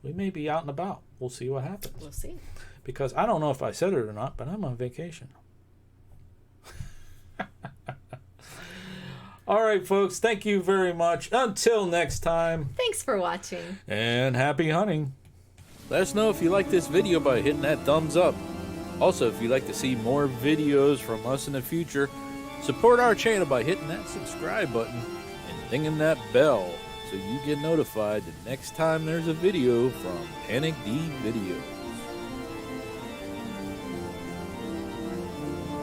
We may be out and about. We'll see what happens. We'll see. Because I don't know if I said it or not, but I'm on vacation. All right, folks. Thank you very much. Until next time. Thanks for watching. And happy hunting. Let us know if you like this video by hitting that thumbs up. Also, if you'd like to see more videos from us in the future, support our channel by hitting that subscribe button and dinging that bell so you get notified the next time there's a video from Panic D Videos.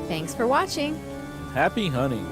Thanks for watching. Happy hunting.